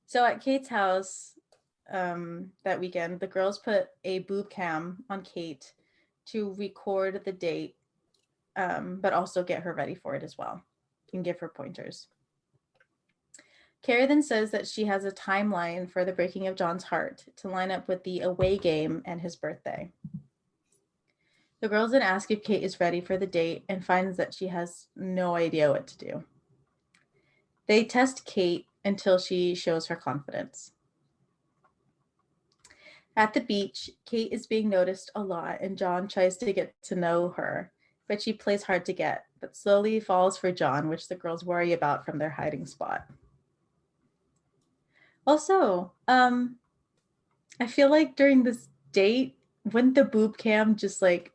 So at Kate's house that weekend, the girls put a boob cam on Kate to record the date, but also get her ready for it as well and give her pointers. Carrie then says that she has a timeline for the breaking of John's heart to line up with the away game and his birthday. The girls then ask if Kate is ready for the date and finds that she has no idea what to do. They test Kate until she shows her confidence. At the beach, Kate is being noticed a lot and John tries to get to know her, but she plays hard to get, but slowly falls for John, which the girls worry about from their hiding spot. Also, I feel like during this date, wouldn't the boob cam just like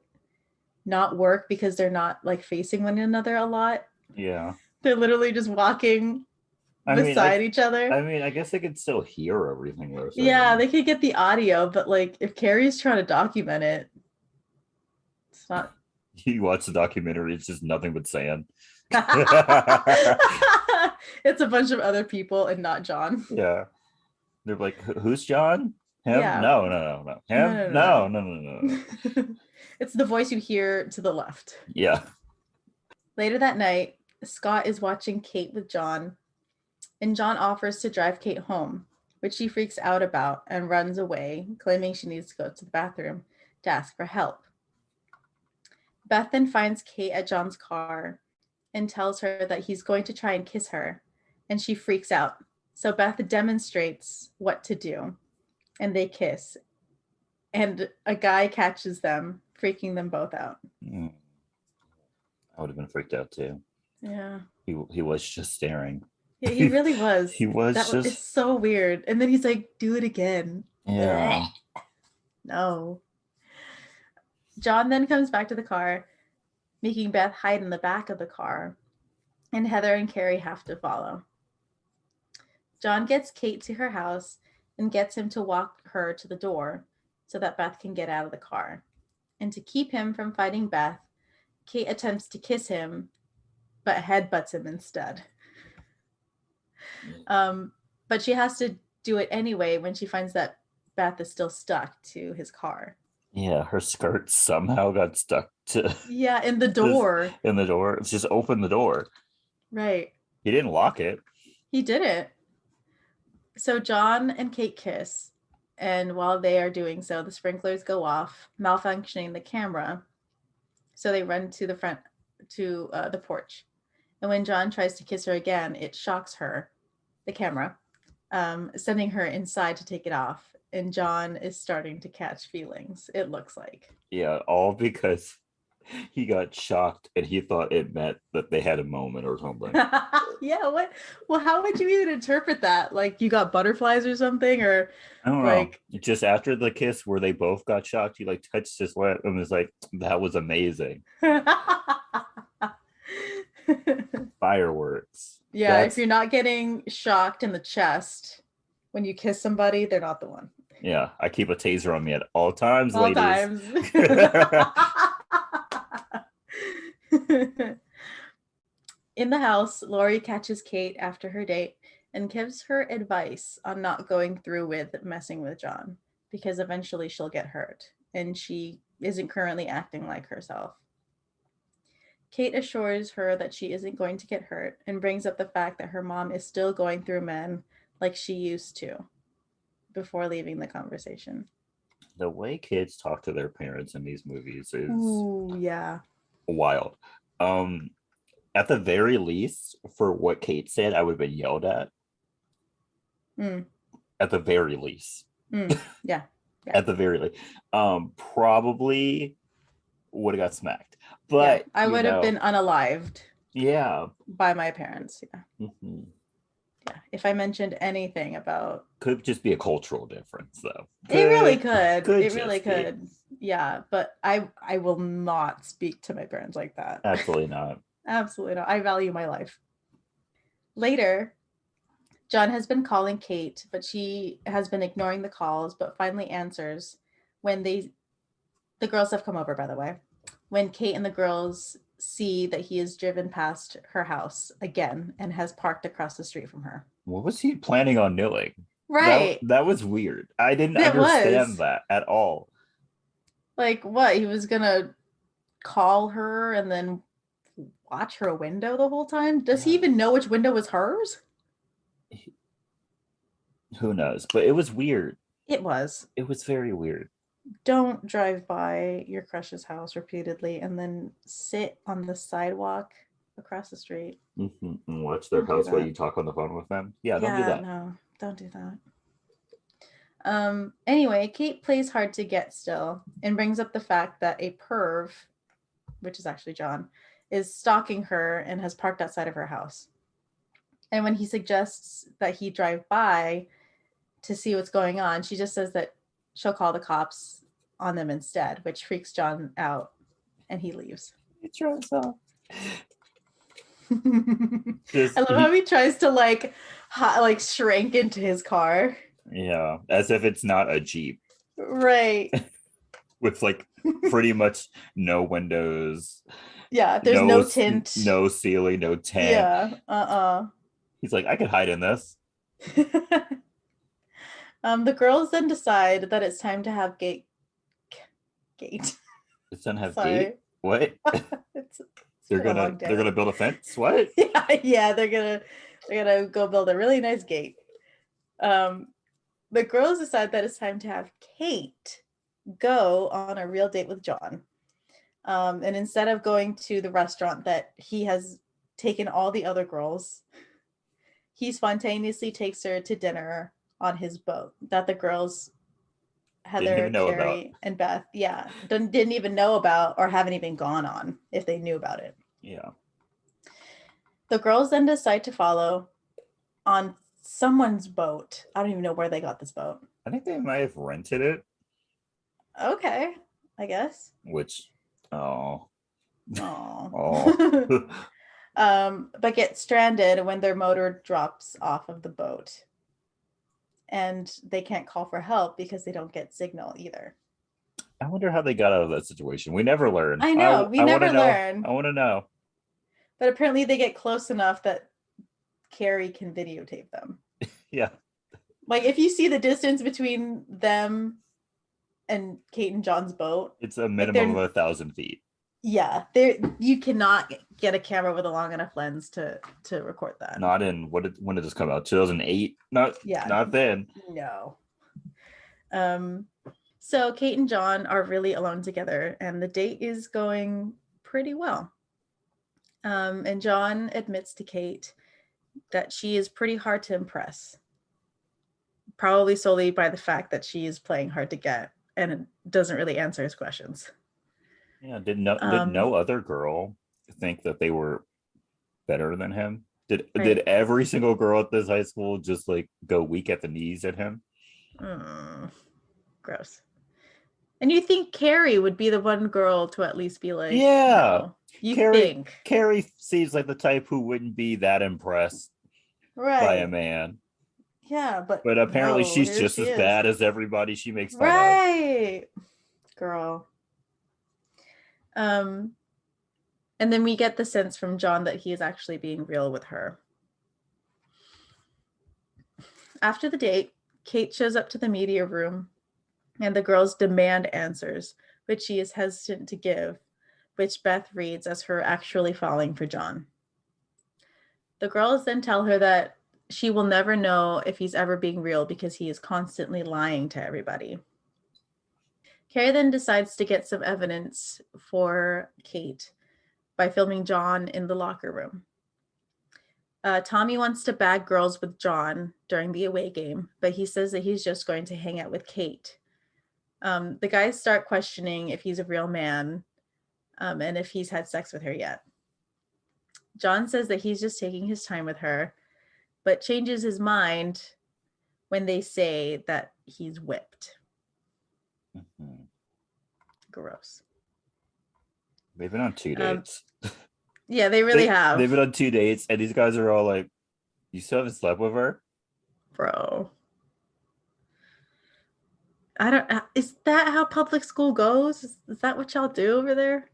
not work because they're not like facing one another a lot? yeah. They're literally just walking beside each other. I guess they could still hear everything they're saying. Yeah, they could get the audio, but like if Carrie's trying to document it, it's not. You watch the documentary, it's just nothing but sand. It's a bunch of other people and not John. Yeah. They're like, who's John? Him? Yeah. No. Him? No. It's the voice you hear to the left. Yeah. Later that night, Scott is watching Kate with John, and John offers to drive Kate home, which she freaks out about and runs away, claiming she needs to go to the bathroom to ask for help. Beth then finds Kate at John's car and tells her that he's going to try and kiss her, and she freaks out. So Beth demonstrates what to do, and they kiss, and a guy catches them, freaking them both out. I would have been freaked out too. Yeah. He was just staring. Yeah, he really was. He was just. It's so weird. And then he's like, do it again. Yeah. No. John then comes back to the car, making Beth hide in the back of the car, and Heather and Carrie have to follow. John gets Kate to her house and gets him to walk her to the door so that Beth can get out of the car. And to keep him from fighting Beth, Kate attempts to kiss him, but headbutts him instead. But she has to do it anyway when she finds that Beth is still stuck to his car. Yeah, her skirt somehow got stuck to. Yeah, in the door. In the door. It's just open the door. Right. He didn't lock it. He did it. So John and Kate kiss, and while they are doing so, the sprinklers go off, malfunctioning the camera. So they run to the front to the porch. And when John tries to kiss her again, it shocks her, the camera, sending her inside to take it off. And John is starting to catch feelings, it looks like. Yeah, all because he got shocked and he thought it meant that they had a moment or something. Yeah, what? Well, how would you even interpret that? Like you got butterflies or something? Or I don't like know. Just after the kiss where they both got shocked, he like touched his lip and was like, that was amazing. Fireworks. Yeah, if you're not getting shocked in the chest when you kiss somebody, they're not the one. Yeah, I keep a taser on me at all times, All ladies. times. In the house, Lori catches Kate after her date and gives her advice on not going through with messing with John because eventually she'll get hurt and she isn't currently acting like herself. Kate assures her that she isn't going to get hurt and brings up the fact that her mom is still going through men like she used to before leaving the conversation. The way kids talk to their parents in these movies is Ooh, yeah. wild. Um, at the very least, for what Kate said, I would have been yelled at. Mm, At the very least. yeah. Yeah. At the very least. Probably would have got smacked. Yeah. But I would have been unalived yeah. by my parents. Yeah. Mhm. Yeah. If I mentioned anything about Could just be a cultural difference though. it really could. Could It really just be. could. Yeah. But I will not speak to my parents like that. Absolutely not. Absolutely not. I value my life. Later, John has been calling Kate, but she has been ignoring the calls, but finally answers when the girls have come over, by the way. When Kate and the girls see that he has driven past her house again and has parked across the street from her. What was he planning on doing? Right. That was weird. I didn't It understand was. that at all. Like what? He was gonna call her and then watch her window the whole time? Does he even know which window was hers? Who knows? But it was weird. It was. It was very weird. Don't drive by your crush's house repeatedly and then sit on the sidewalk across the street. And watch their house while you talk on the phone with them. Yeah, don't do that. No, don't do that. Anyway, Kate plays hard to get still and brings up the fact that a perv, which is actually John, is stalking her and has parked outside of her house. And when he suggests that he drive by to see what's going on, she just says that she'll call the cops on them instead, which freaks John out and he leaves. He drives off. I love how he tries to like shrink into his car. Yeah, as if it's not a Jeep. Right. With like pretty much no windows. Yeah, there's no tint. No ceiling, no tent. Yeah, He's like, I could hide in this. The girls then decide that it's time to have gate. It's time to have gate? What? They're gonna build a fence? What? Yeah, they're gonna go build a really nice gate. The girls decide that it's time to have Kate go on a real date with John. And instead of going to the restaurant that he has taken all the other girls, he spontaneously takes her to dinner on his boat that the girls, Heather, Carrie, and Beth, didn't even know about or haven't even gone on if they knew about it. Yeah. The girls then decide to follow on someone's boat. I don't even know where they got this boat. I think they might have rented it. Okay, I guess. Which, oh. But get stranded when their motor drops off of the boat. And they can't call for help because they don't get signal either. I wonder how they got out of that situation. We never learn. I know. We never learn. I want to know. But apparently they get close enough that Carrie can videotape them. Yeah. Like if you see the distance between them and Kate and John's boat, it's a minimum of 1,000 feet. Yeah, you cannot get a camera with a long enough lens to record that. Not in when did this come out? 2008? Not then. No. So Kate and John are really alone together, and the date is going pretty well. And John admits to Kate that she is pretty hard to impress, probably solely by the fact that she is playing hard to get and doesn't really answer his questions. Yeah, did no other girl think that they were better than him? Did every single girl at this high school just like go weak at the knees at him? Gross. And you think Carrie would be the one girl to at least be like, yeah, no. think Carrie seems like the type who wouldn't be that impressed by a man. Yeah, but apparently she's just as bad as everybody she makes fun of. Right, girl. And then we get the sense from John that he is actually being real with her. After the date, Kate shows up to the media room and the girls demand answers, which she is hesitant to give, which Beth reads as her actually falling for John. The girls then tell her that she will never know if he's ever being real because he is constantly lying to everybody. Carrie then decides to get some evidence for Kate by filming John in the locker room. Tommy wants to bag girls with John during the away game, but he says that he's just going to hang out with Kate. The guys start questioning if he's a real man and if he's had sex with her yet. John says that he's just taking his time with her, but changes his mind when they say that he's whipped. Mhm. Gross. They've been on 2 dates. Yeah, they really have. They've been on 2 dates, and these guys are all like, "You still haven't slept with her, bro." I don't. Is that how public school goes? Is that what y'all do over there?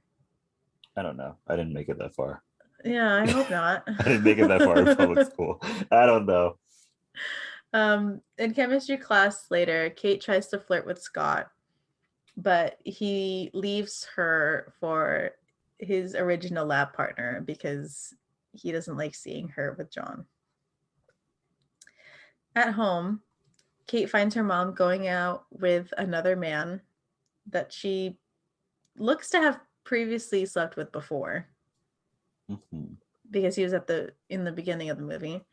I don't know. I didn't make it that far. Yeah, I hope not. I didn't make it that far in public school. I don't know. In chemistry class later, Kate tries to flirt with Scott, but he leaves her for his original lab partner because he doesn't like seeing her with John. At home, Kate finds her mom going out with another man that she looks to have previously slept with before. Mhm. Because he was in the beginning of the movie.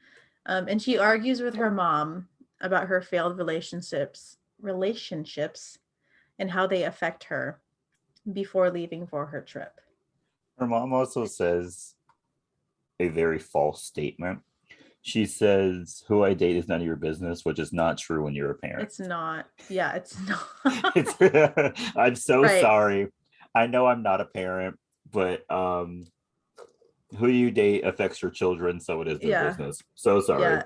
And she argues with her mom about her failed relationships and how they affect her before leaving for her trip. Her mom also says a very false statement. She says, "Who I date is none of your business," which is not true when you're a parent. It's not. Yeah, it's not. I'm so Right. sorry. I know I'm not a parent, but who you date affects your children, so it is their business. So sorry.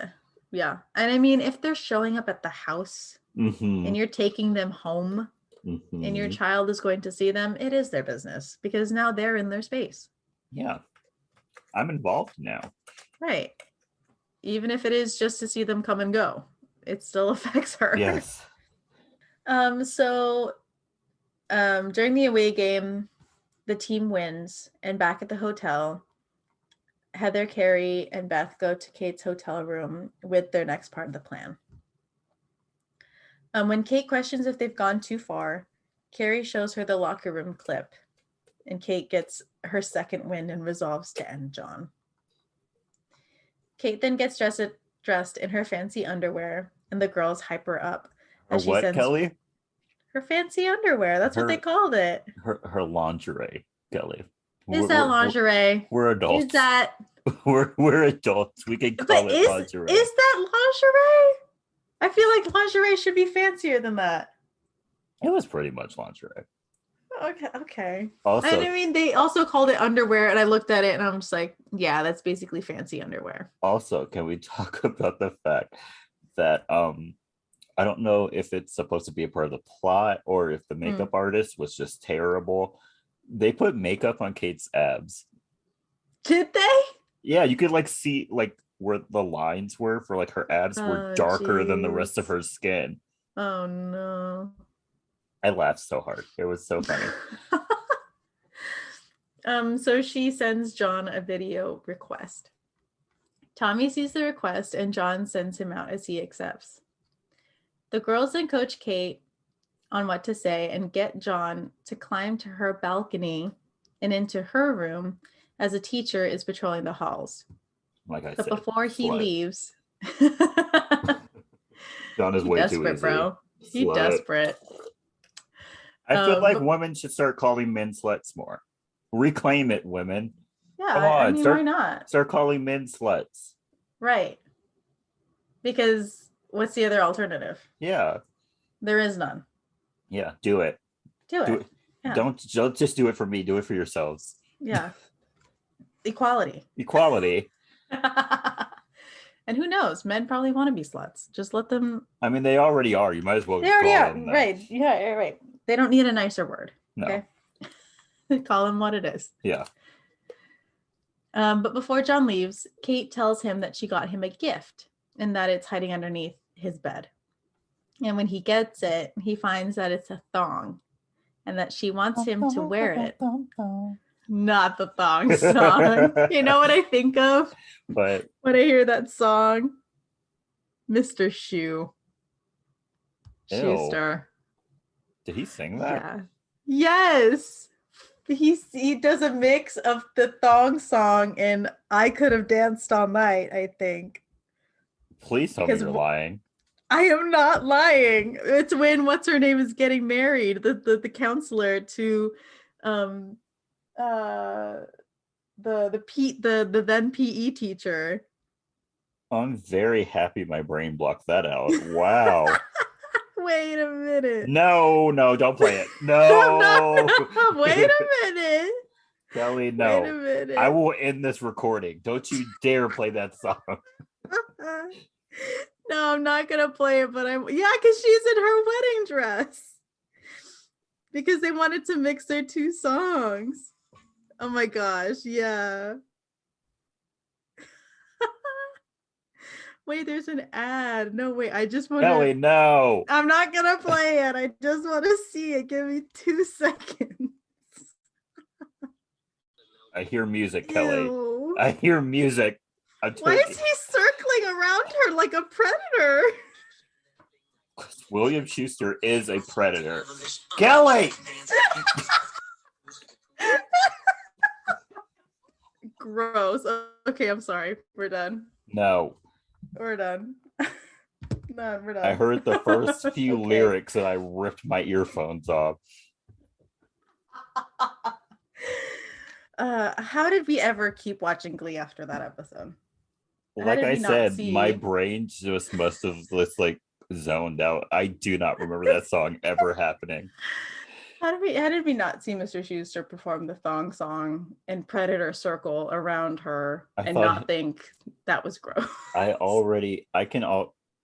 Yeah. And I mean, if they're showing up at the house Mhm. and you're taking them home and your child is going to see them, it is their business because now they're in their space. Yeah. I'm involved now. Right. Even if it is just to see them come and go, it still affects her. Yes. So during the away game, the team wins, and back at the hotel, Heather, Carrie, and Beth go to Kate's hotel room with their next part of the plan. When Kate questions if they've gone too far, Carrie shows her the locker room clip, and Kate gets her second win and resolves to end John. Kate then gets dressed in her fancy underwear, and the girls hype her up. Or what, Kelley? Her fancy underwear. That's what they called it. Her lingerie, Kelley. Is that lingerie? We're adults. Is that? We're adults. We can call it lingerie. Is that lingerie? I feel like lingerie should be fancier than that. It was pretty much lingerie. Okay. Also, I mean, they also called it underwear, and I looked at it, and I'm just like, yeah, that's basically fancy underwear. Also, can we talk about the fact that I don't know if it's supposed to be a part of the plot or if the makeup artist was just terrible. They put makeup on Kate's abs. Did they? Yeah, you could like see like where the lines were for like her abs were darker than the rest of her skin. Oh no. I laughed so hard. It was so funny. So she sends John a video request. Tommy sees the request and John sends him out as he accepts. The girls then coach Kate on what to say and get John to climb to her balcony and into her room as a teacher is patrolling the halls. Like I but said, before he leaves, John is way too easy. Bro. He's desperate. I feel like women should start calling men sluts more. Reclaim it, women. Yeah, come on, I mean, why not? Start calling men sluts. Right. Because what's the other alternative? Yeah. There is none. Yeah, do it. Do it. Yeah. Don't just do it for me. Do it for yourselves. Yeah. Equality. And who knows? Men probably want to be sluts. Just let them. I mean, they already are. You might as well. They already are. Right. Yeah. Right. They don't need a nicer word. No. Okay. Call them what it is. Yeah. But before John leaves, Kate tells him that she got him a gift and that it's hiding underneath his bed. And when he gets it, he finds that it's a thong and that she wants him to wear it. Not the thong song. You know what I think of? But when I hear that song? Mr. ew. Schuster. Did he sing that? Yeah. Yes. He does a mix of the thong song and I Could Have Danced All Night, I think. Please tell me you're lying. I am not lying. It's when what's her name is getting married, the counselor to the then PE teacher. I'm very happy my brain blocked that out. Wow. Wait a minute. No, don't play it. No. Wait a minute. Kelley, no. Wait a minute. I will end this recording. Don't you dare play that song. No, I'm not gonna play it, but because she's in her wedding dress. Because they wanted to mix their two songs. Oh my gosh, yeah. Wait, there's an ad. No, wait, I just want to. Kelley, no. I'm not gonna play it. I just want to see it. Give me 2 seconds. I hear music, Kelley. Ew. I hear music. Why is he circling around her like a predator? William Schuster is a predator. Kelley! Gross. Okay, I'm sorry. We're done. No. We're done. No, we're done. I heard the first few lyrics and I ripped my earphones off. How did we ever keep watching Glee after that episode? Like I said, my brain just must have just like zoned out. I do not remember that song ever happening. How did we not see Mr. Schuster perform the thong song and Predator circle around her not think that was gross?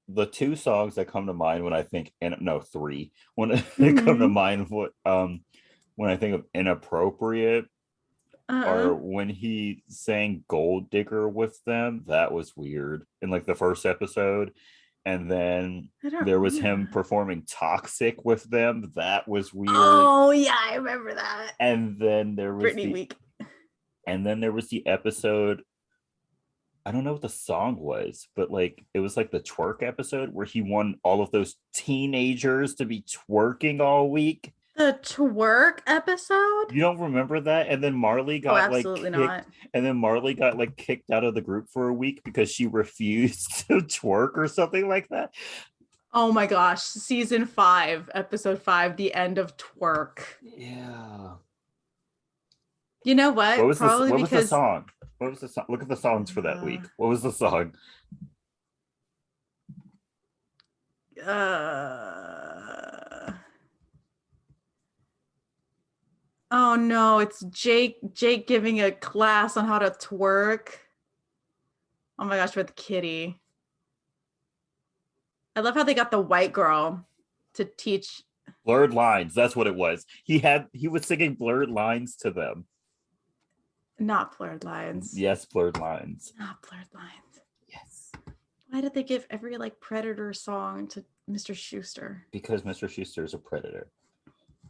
The 2 songs that come to mind when I think 3 when they come to mind when I think of inappropriate are when he sang Gold Digger with them. That was weird in like the first episode. And then there was him performing Toxic with them. That was weird. Oh yeah, I remember that. And then there was Week. And then there was the episode. I don't know what the song was, but like it was like the twerk episode where he wanted all of those teenagers to be twerking all week. The twerk episode? You don't remember that? And then Marley got Marley got like kicked out of the group for a week because she refused to twerk or something like that. Oh my gosh, season 5, episode 5, the end of twerk. Yeah. You know what? What was the song? What was the song? Look at the songs for that week. What was the song? Oh no, it's Jake giving a class on how to twerk. Oh my gosh, with Kitty. I love how they got the white girl to teach. Blurred Lines, that's what it was. He was singing Blurred Lines to them. Not Blurred Lines. Yes, Blurred Lines. Not Blurred Lines. Yes. Why did they give every like Predator song to Mr. Schuster? Because Mr. Schuster is a predator.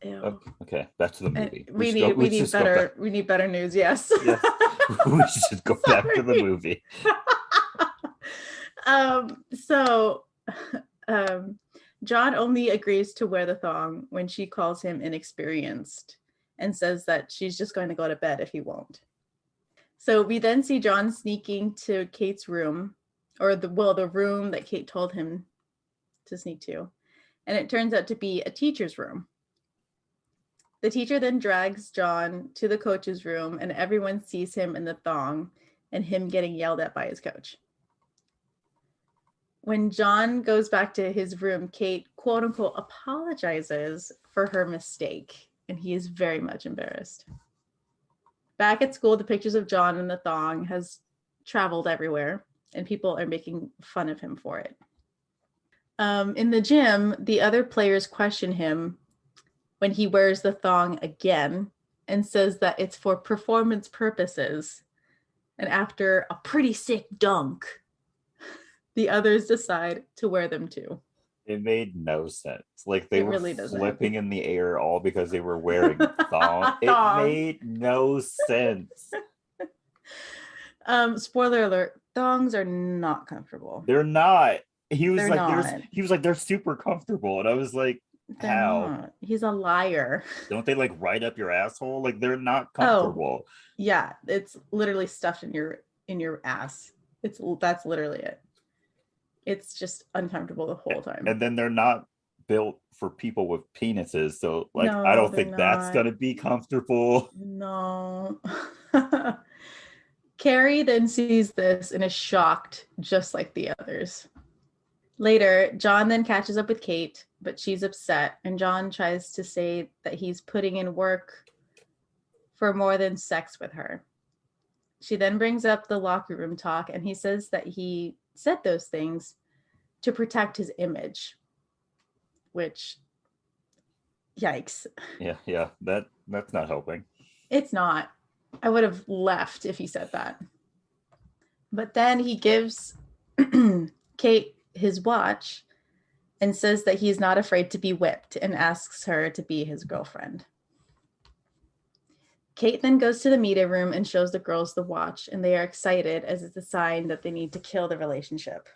Ew. Okay, back to the movie. We need better news. Yes. Yes. We should go back to the movie. John only agrees to wear the thong when she calls him inexperienced and says that she's just going to go to bed if he won't. So we then see John sneaking to Kate's room, or the room that Kate told him to sneak to. And it turns out to be a teacher's room. The teacher then drags John to the coach's room and everyone sees him in the thong and him getting yelled at by his coach. When John goes back to his room, Kate, quote unquote, apologizes for her mistake, and he is very much embarrassed. Back at school, the pictures of John in the thong has traveled everywhere, and people are making fun of him for it. In the gym, the other players question him when he wears the thong again and says that it's for performance purposes. And after a pretty sick dunk, the others decide to wear them too. It made no sense. Like they It were really doesn't. flipping in the air all because they were wearing thong. It Thong. made no sense. Spoiler alert, thongs are not comfortable. They're not. He was They're like, not. they're super comfortable. And I was like, They're how? not. He's a liar. Don't they like right up your asshole? Like they're not Oh, comfortable. yeah, it's literally stuffed in your ass. That's literally it. It's just uncomfortable the whole time. And then they're not built for people with penises. So like I No, don't they're think that's not. gonna be comfortable. No. Carrie then sees this and is shocked, just like the others. Later, John then catches up with Kate, but she's upset, and John tries to say that he's putting in work for more than sex with her. She then brings up the locker room talk, and he says that he said those things to protect his image, which, yikes. Yeah, that's not helping. It's not. I would have left if he said that. But then he gives Kate his watch and says that he's not afraid to be whipped and asks her to be his girlfriend. Kate then goes to the media room and shows the girls the watch, and they are excited as it's a sign that they need to kill the relationship.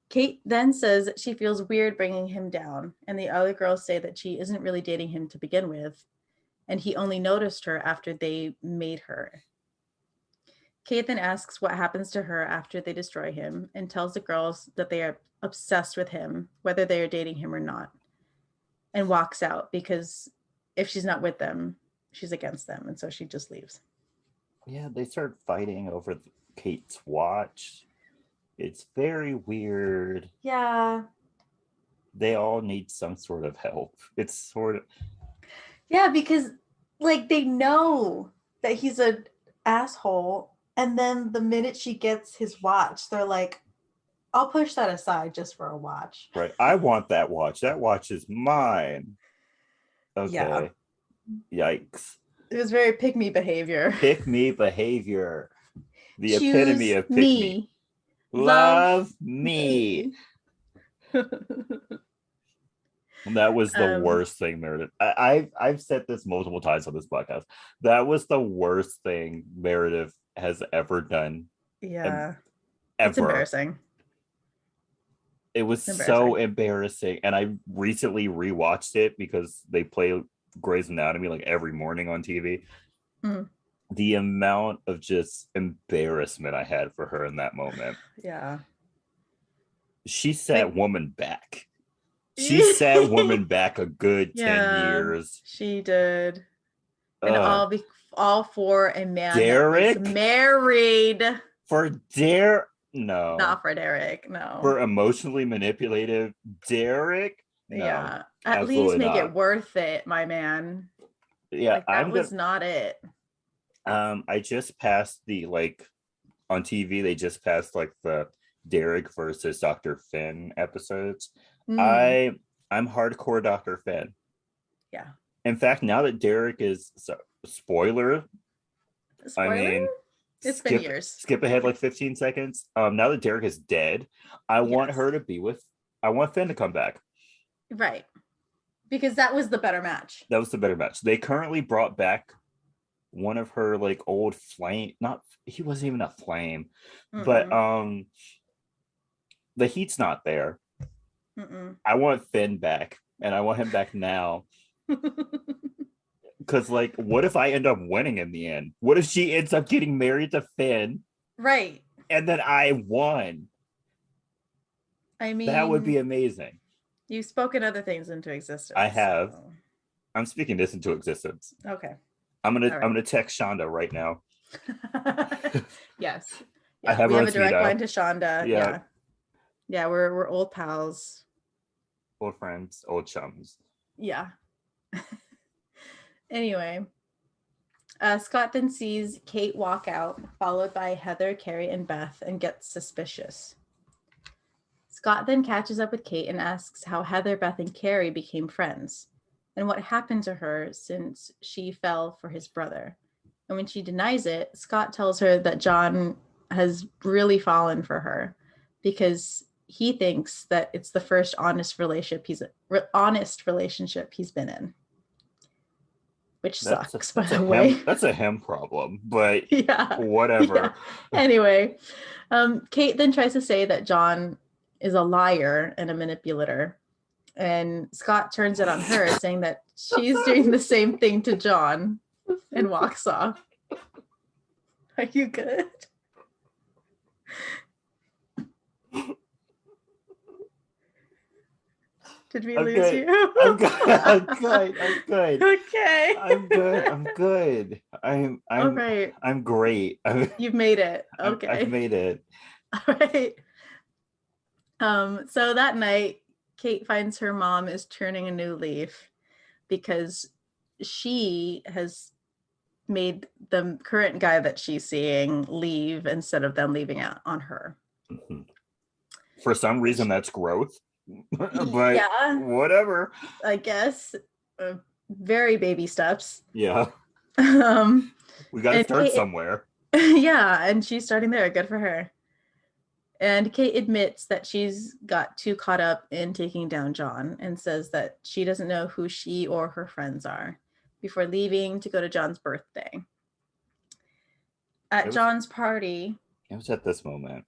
Kate then says that she feels weird bringing him down, and the other girls say that she isn't really dating him to begin with, and he only noticed her after they made her. Kate then asks what happens to her after they destroy him and tells the girls that they are obsessed with him, whether they are dating him or not, and walks out because if she's not with them, she's against them, and so she just leaves. Yeah, they start fighting over Kate's watch. It's very weird. Yeah. They all need some sort of help. It's sort of Yeah, because like they know that he's an asshole, and then the minute she gets his watch, they're like, I'll push that aside just for a watch. right. I want that watch. That watch is mine. Okay. Yeah. Yikes. It was very pick me behavior. Pick me behavior. The Choose epitome of pick me. Love me. That was the worst thing Meredith. I've said this multiple times on this podcast. That was the worst thing Meredith has ever done. Yeah. Ever. It's embarrassing. It was so embarrassing. And I recently rewatched it because they play Grey's Anatomy like every morning on TV. Mm. The amount of just embarrassment I had for her in that moment. Yeah. She set woman back. She set woman back a good 10 years. She did. And all for a man Derek that was married. For Derek? No. Not for Derek, no. For emotionally manipulative Derek? No, yeah. At least make it worth it, my man. Yeah. Like, that was not it. I just passed on TV, they just passed like the Derek versus Dr. Finn episodes. I'm hardcore Dr. Finn. Yeah. In fact, now that Derek is spoiler? I mean, it's been years. Skip ahead like 15 seconds. Now that Derek is dead, I want Finn to come back. Right. Because that was the better match. That was the better match. They currently brought back one of her like old flame. He wasn't even a flame, but the heat's not there. I want Finn back, and I want him back now. Because like, what if I end up winning in the end? What if she ends up getting married to Finn? Right. And then I won. I mean, that would be amazing. You've spoken other things into existence. I have. So. I'm speaking this into existence. Okay. I'm gonna text Shonda right now. Yes. Yeah, we have a direct line to Shonda. Yeah. We're old pals. Old friends, old chums. Yeah. Anyway, Scott then sees Kate walk out, followed by Heather, Carrie, and Beth, and gets suspicious. Scott then catches up with Kate and asks how Heather, Beth, and Carrie became friends, and what happened to her since she fell for his brother. And when she denies it, Scott tells her that John has really fallen for her, because he thinks that it's the first honest relationship he's been in, which sucks, by the way. That's a him problem, but Yeah. whatever. Yeah. Anyway, Kate then tries to say that John is a liar and a manipulator. And Scott turns it on her, saying that she's doing the same thing to John, and walks off. Are you good? Did we lose you? I'm good. I'm good. I'm good. Okay. I'm good. I'm good. All right. I'm great. You've made it. Okay. I've made it. All right. So that night, Kate finds her mom is turning a new leaf because she has made the current guy that she's seeing leave instead of them leaving out on her. Mhm. For some reason, that's growth, but Yeah, whatever. I guess. Very baby steps. Yeah, Um, we got to and start Kate, somewhere. yeah, and she's starting there. Good for her. And Kate admits that she's got too caught up in taking down John and says that she doesn't know who she or her friends are before leaving to go to John's birthday. At John's party. It was at this moment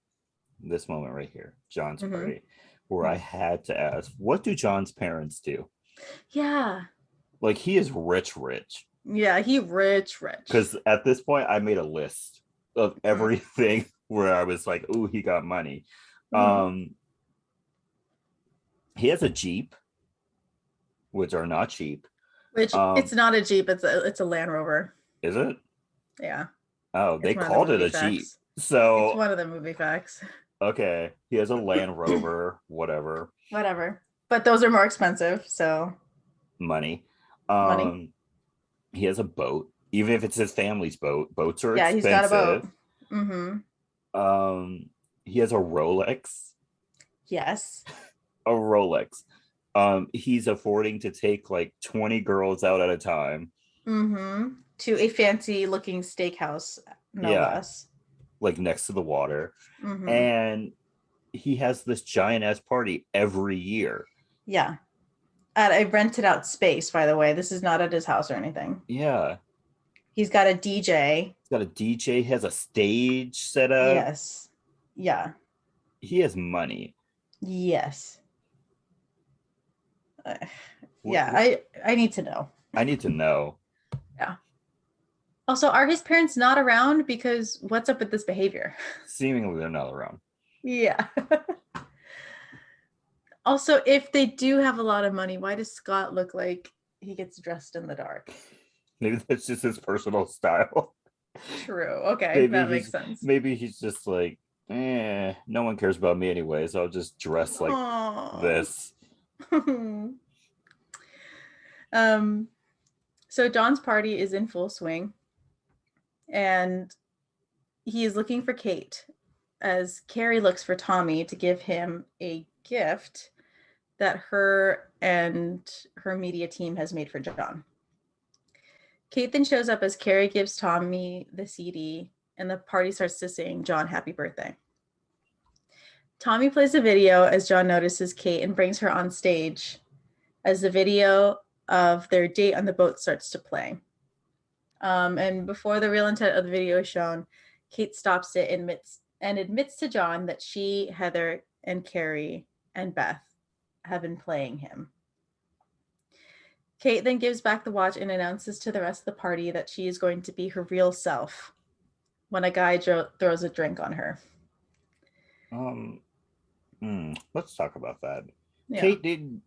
right here, John's party, where I had to ask, what do John's parents do? Yeah. Like, he is rich. Yeah, he rich. Because at this point, I made a list of everything where I was like, "Ooh, he got money." He has a Jeep, which are not cheap. Which it's not a Jeep; it's a Land Rover. Is it? Yeah. Oh, they called it a Jeep. So it's one of the movie facts. Okay, he has a Land Rover, whatever. But those are more expensive, so money. Money. He has a boat, even if it's his family's boat. Boats are expensive. He's got a boat. Mm-hmm. He has a Rolex. Yes. A Rolex. He's affording to take like 20 girls out at a time. Mm-hmm. To a fancy looking steakhouse, no less. Like next to the water. Mm-hmm. And he has this giant ass party every year. Yeah. At a rented out space, by the way. This is not at his house or anything. Yeah. He's got a DJ. He's got a DJ. He has a stage set up. Yes. Yeah. He has money. Yes. Yeah, I need to know. I need to know. Yeah. Also, are his parents not around? Because what's up with this behavior? Seemingly they're not around. Yeah. Also, if they do have a lot of money, why does Scott look like he gets dressed in the dark? Maybe that's just his personal style. True. Okay, that makes sense. Maybe he's just like, no one cares about me anyway, so I'll just dress like this. So John's party is in full swing, and he is looking for Kate as Carrie looks for Tommy to give him a gift that her and her media team has made for John. Kate then shows up as Carrie gives Tommy the CD, and the party starts to sing John Happy Birthday. Tommy plays a video as John notices Kate and brings her on stage as the video of their date on the boat starts to play. And before the real intent of the video is shown, Kate stops it and admits to John that she, Heather, and Carrie, and Beth have been playing him. Kate then gives back the watch and announces to the rest of the party that she is going to be her real self when a guy throws a drink on her. Let's talk about that. Yeah. Kate didn't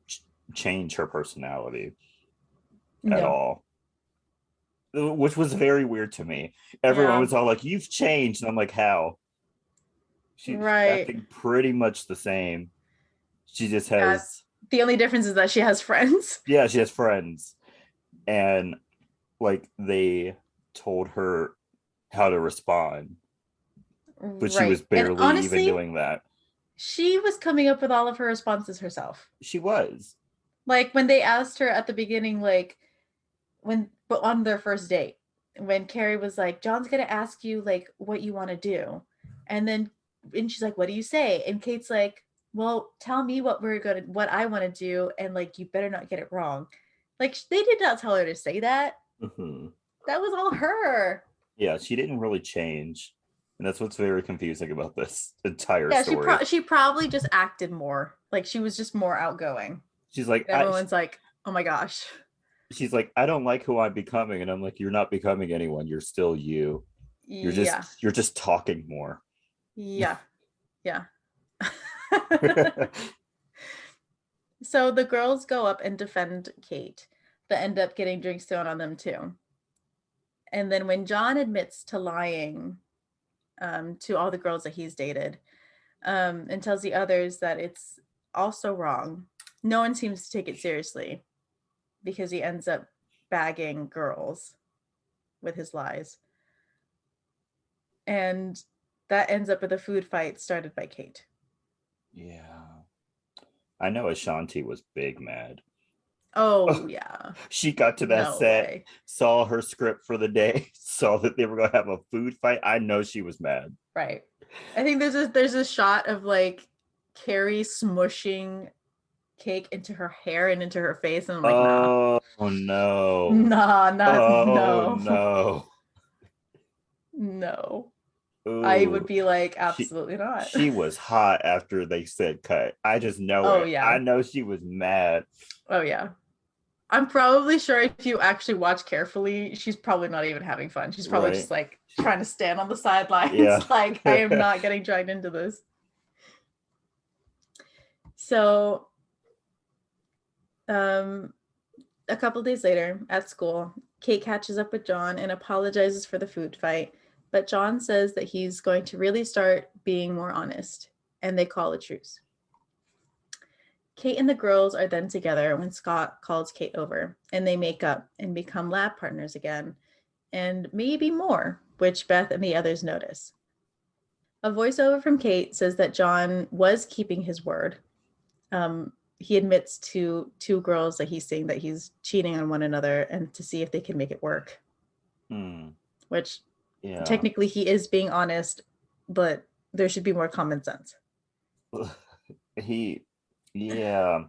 change her personality at all, which was very weird to me. Everyone was all like, "You've changed," and I'm like, "How?" She's acting pretty much the same. She just has the only difference is that she has friends. Yeah, she has friends, and like they told her how to respond, but she was barely honestly, even doing that. She was coming up with all of her responses herself. She was. Like when they asked her at the beginning, like but on their first date, when Carrie was like, John's gonna ask you like what you want to do, and then and she's like, what do you say? And Kate's like, well, tell me what I want to do, and like, you better not get it wrong. Like, they did not tell her to say that. Mhm. That was all her. Yeah, she didn't really change. And that's what's very confusing about this entire Yeah, story. she probably just acted more. Like, she was just more outgoing. She's like, And everyone's like, oh my gosh. she's like, I don't like who I'm becoming. And I'm like, you're not becoming anyone. You're still you. Yeah. You're just talking more. Yeah. Yeah. So the girls go up and defend Kate, but end up getting drinks thrown on them too. And then when John admits to lying to all the girls that he's dated, and tells the others that it's also wrong, no one seems to take it seriously because he ends up bagging girls with his lies. And that ends up with a food fight started by Kate. Yeah. I know Ashanti was big mad. Oh, yeah. She got to that No set, way. saw her script for the day, saw that they were going to have a food fight. I know she was mad. Right. I think there's a shot of like Carrie smushing cake into her hair and into her face, and I'm like, nah. Oh no. Nah, not Oh no. no. No. I would Ooh. be like, She absolutely not. she was hot after they said cut. I just know Oh it. I yeah. know she was mad. Oh yeah. I'm probably sure if you actually watch carefully, she's probably not even having fun. She's probably Right. just like trying to stand on the sidelines, Yeah. like, I am not getting dragged into this. So, a couple days later at school, Kate catches up with John and apologizes for the food fight, but John says that he's going to really start being more honest, and they call a truce. Kate and the girls are then together when Scott calls Kate over, and they make up and become lab partners again, and maybe more, which Beth and the others notice. A voiceover from Kate says that John was keeping his word. He admits to two girls that he's seeing that he's cheating on one another and to see if they can make it work. Which Yeah. technically he is being honest, but there should be more common sense. Yeah.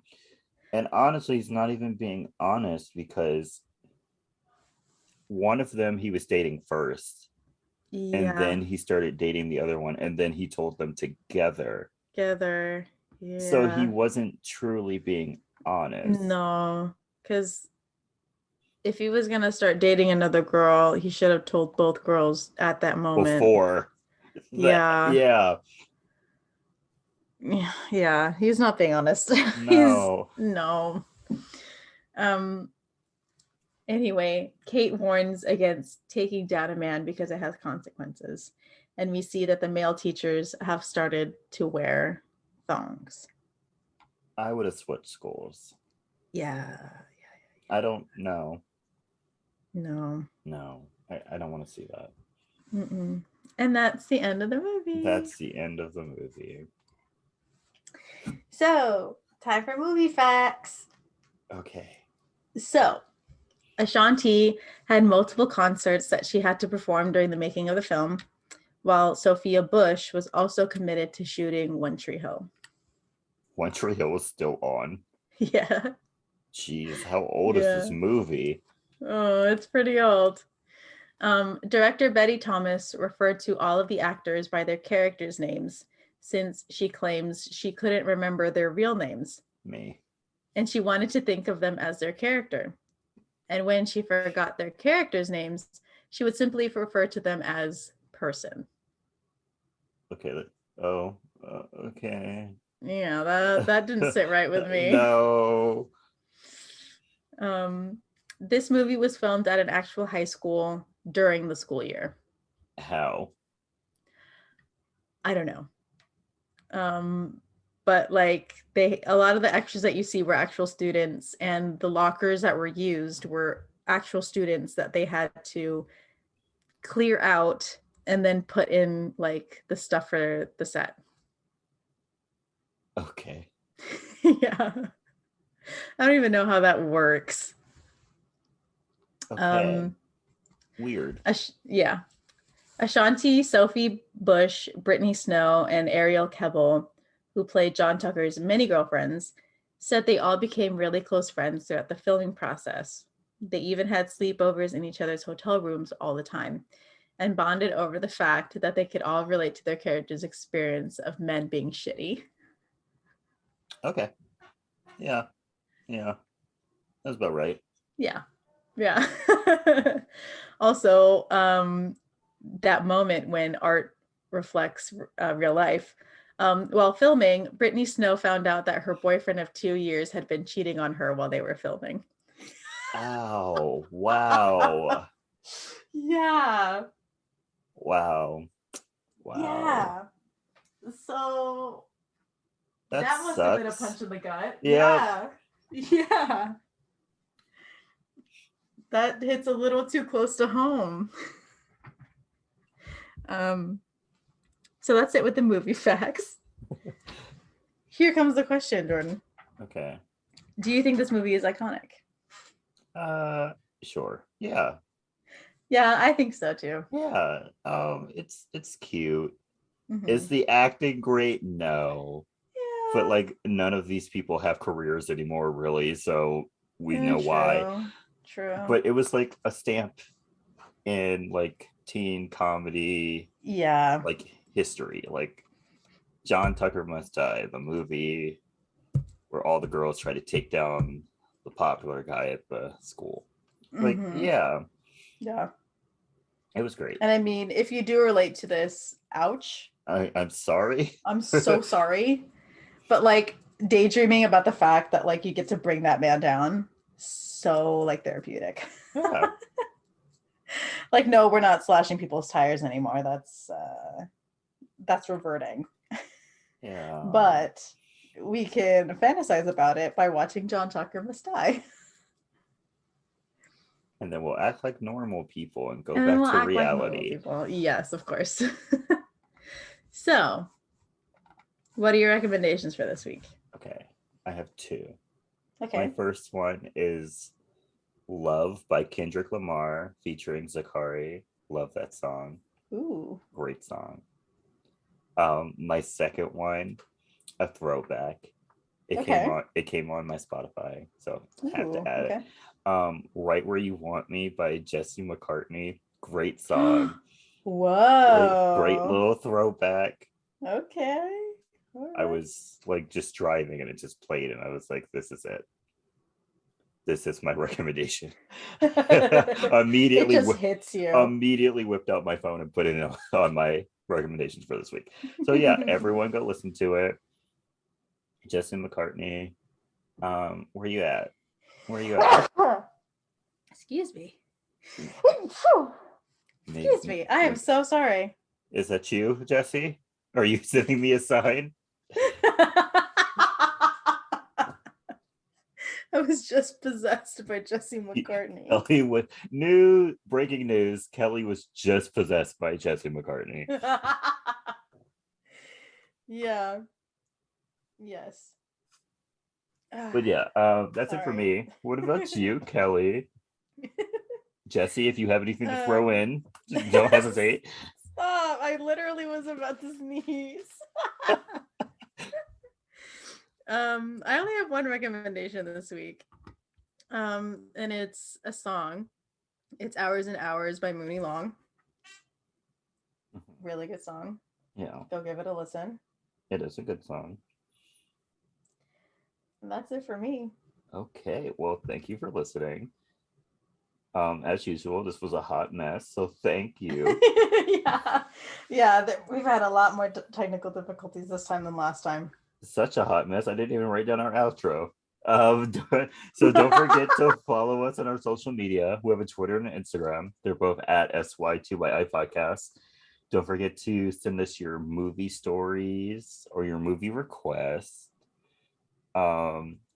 And honestly, he's not even being honest because one of them he was dating first. Yeah. And then he started dating the other one. And then he told them together. Yeah. So he wasn't truly being honest. No, because if he was gonna start dating another girl, he should have told both girls at that moment. Before. Yeah. Yeah, he's not being honest. No. No. Anyway, Kate warns against taking down a man because it has consequences. And we see that the male teachers have started to wear thongs. I would have switched schools. Yeah. I don't know. No. I don't want to see that. Mm-mm. And that's the end of the movie. That's the end of the movie. So, time for movie facts. Okay. So, Ashanti had multiple concerts that she had to perform during the making of the film, while Sophia Bush was also committed to shooting One Tree Hill. One Tree Hill was still on. Yeah. Jeez, how old is this movie? Oh, it's pretty old. Director Betty Thomas referred to all of the actors by their characters' names, since she claims she couldn't remember their real names. Me. And she wanted to think of them as their character. And when she forgot their characters' names, she would simply refer to them as person. Okay. Okay. Yeah, that didn't sit right with me. No. This movie was filmed at an actual high school during the school year. How? I don't know. But like a lot of the extras that you see were actual students, and the lockers that were used were actual students that they had to clear out and then put in like the stuff for the set. Okay. Yeah. I don't even know how that works. Okay. Weird. Yeah. Ashanti, Sophie Bush, Brittany Snow, and Ariel Kebbel, who played John Tucker's many girlfriends, said they all became really close friends throughout the filming process. They even had sleepovers in each other's hotel rooms all the time and bonded over the fact that they could all relate to their characters' experience of men being shitty. Okay. Yeah. Yeah. That's about right. Yeah. Yeah. Also, that moment when art reflects real life. While filming, Brittany Snow found out that her boyfriend of 2 years had been cheating on her while they were filming. Ow. Wow. Yeah. Wow. Wow. Yeah. So That must have been a sucks. punch in the gut. Yeah. Yeah. That hits a little too close to home. So that's it with the movie facts. Here comes the question, Jordan. Okay. Do you think this movie is iconic? Sure. Yeah. Yeah, I think so too. Yeah. It's cute. Mhm. Is the acting great? No. Yeah. But like none of these people have careers anymore, really. So we know why. True. But it was like a stamp in like teen comedy, Yeah. like history. Like John Tucker Must Die, the movie where all the girls try to take down the popular guy at the school. Like, yeah, Yeah. it was great. And I mean, if you do relate to this, ouch. I'm sorry. I'm so sorry. But like daydreaming about the fact that like you get to bring that man down, so like therapeutic. Yeah. Like, no, we're not slashing people's tires anymore. That's reverting. Yeah. But we can fantasize about it by watching John Tucker Must Die. And then we'll act like normal people and go And then back we'll to act like normal reality. people. Yes, of course. So, what are your recommendations for this week? Okay. I have two. Okay. My first one is Love by Kendrick Lamar featuring Zakari. Love that song. Ooh. Great song. My second one, a throwback. It came on my Spotify, so I have to add it. Right Where You Want Me by Jesse McCartney. Great song. Whoa. Great little throwback. Okay. Right. I was like just driving and it just played and I was like, this is it. This is my recommendation. Immediately it just hits you. Immediately whipped out my phone and put it on my recommendations for this week. So yeah, everyone go listen to it. Jesse McCartney. Where you at? Excuse me. Excuse me. I am so sorry. Is that you, Jesse? Are you sending me a sign? I was just possessed by Jesse McCartney. Breaking news, Kelley was just possessed by Jesse McCartney. Yeah. Yes. But yeah, that's it for me. What about you, Kelley? Jesse, if you have anything to throw in, don't hesitate. Stop. I literally was about to sneeze. I only have one recommendation this week. And it's a song. It's Hours and Hours by Mooney Long. Really good song. Yeah. Go give it a listen. It is a good song. And that's it for me. Okay. Well, thank you for listening. As usual, this was a hot mess, so thank you. Yeah. We've had a lot more technical difficulties this time than last time. Such a hot mess. I didn't even write down our outro. So don't forget to follow us on our social media. We have a Twitter and an Instagram. They're both at SY2YI Podcast. Don't forget to send us your movie stories or your movie requests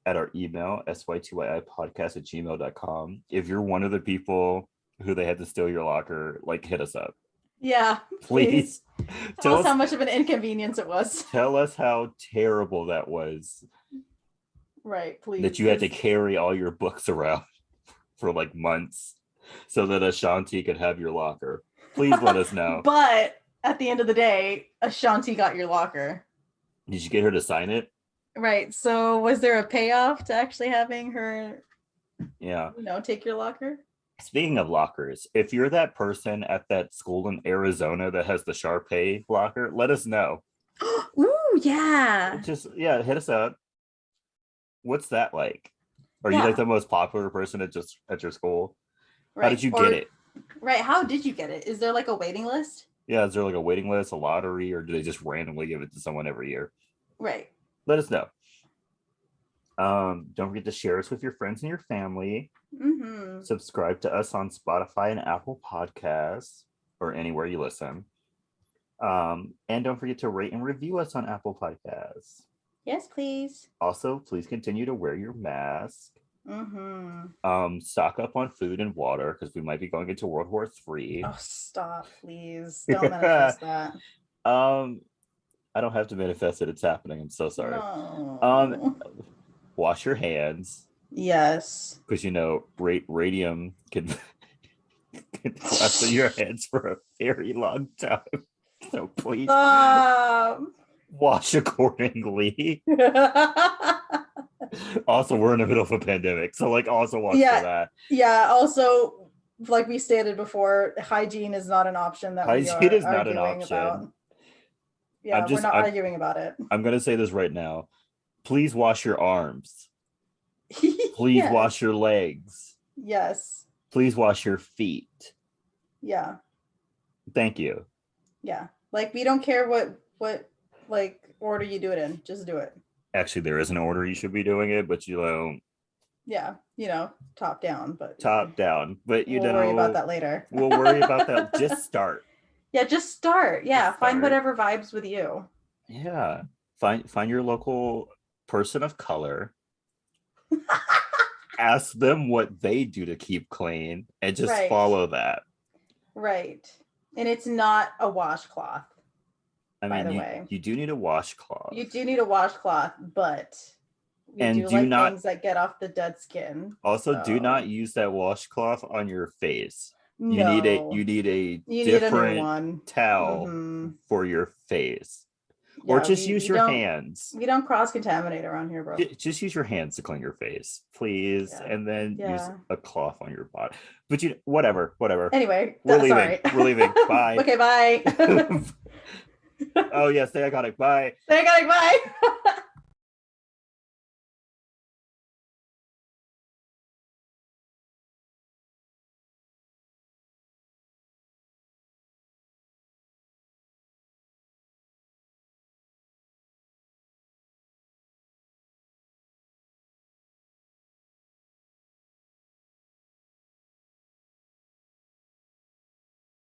at our email, sy2yipodcast@gmail.com. If you're one of the people who they had to steal your locker, like, hit us up. Yeah, please. Tell us how much of an inconvenience it was. Tell us how terrible that was. Right, please. That you had to carry all your books around for like months so that Ashanti could have your locker. Please let us know. But at the end of the day, Ashanti got your locker. Did you get her to sign it? Right. So was there a payoff to actually having her, Yeah. take your locker? Speaking of lockers, if you're that person at that school in Arizona that has the Sharpay locker, let us know. Ooh, yeah. Just hit us up. What's that like? Are you Yeah. like the most popular person at your school? Right. How did you get it? Right. How did you get it? Is there like a waiting list? Yeah, is there like a waiting list, a lottery, or do they just randomly give it to someone every year? Right. Let us know. Don't forget to share us with your friends and your family. Mm-hmm. Subscribe to us on Spotify and Apple Podcasts or anywhere you listen. And don't forget to rate and review us on Apple Podcasts. Yes, please. Also, please continue to wear your mask. Mm-hmm. Stock up on food and water because we might be going into World War III. Oh, stop, please. Don't manifest that. I don't have to manifest it. It's happening. I'm so sorry. No. Wash your hands. Yes. Because radium can last in your hands for a very long time. So please wash accordingly. Also, we're in the middle of a pandemic, so also watch for that. Yeah. Also, like we stated before, hygiene is not an option that hygiene is not an arguing option. about. Yeah, we're not arguing about it. I'm gonna say this right now. Please wash your arms. Please wash your legs. Yes. Please wash your feet. Yeah. Thank you. Yeah. Like we don't care what like order you do it in. Just do it. Actually, there is an order you should be doing it, but yeah, top down, but we'll worry about that later. We'll worry about that. Just start. Yeah, just start. Yeah, find whatever vibes with you. Yeah, find your local person of color. Ask them what they do to keep clean and just follow that. Right. And it's not a washcloth. By the way, you do need a washcloth. You do need a washcloth, but things that get off the dead skin. Also, do not use that washcloth on your face. No. You need a different towel for your face. Yeah, or just use your hands. We don't cross-contaminate around here, bro. Just use your hands to clean your face, please. Yeah. And then use a cloth on your body. But whatever. Anyway, we're leaving. Bye. Okay, bye. Oh, yeah, say iconic. Bye. Say iconic. Bye.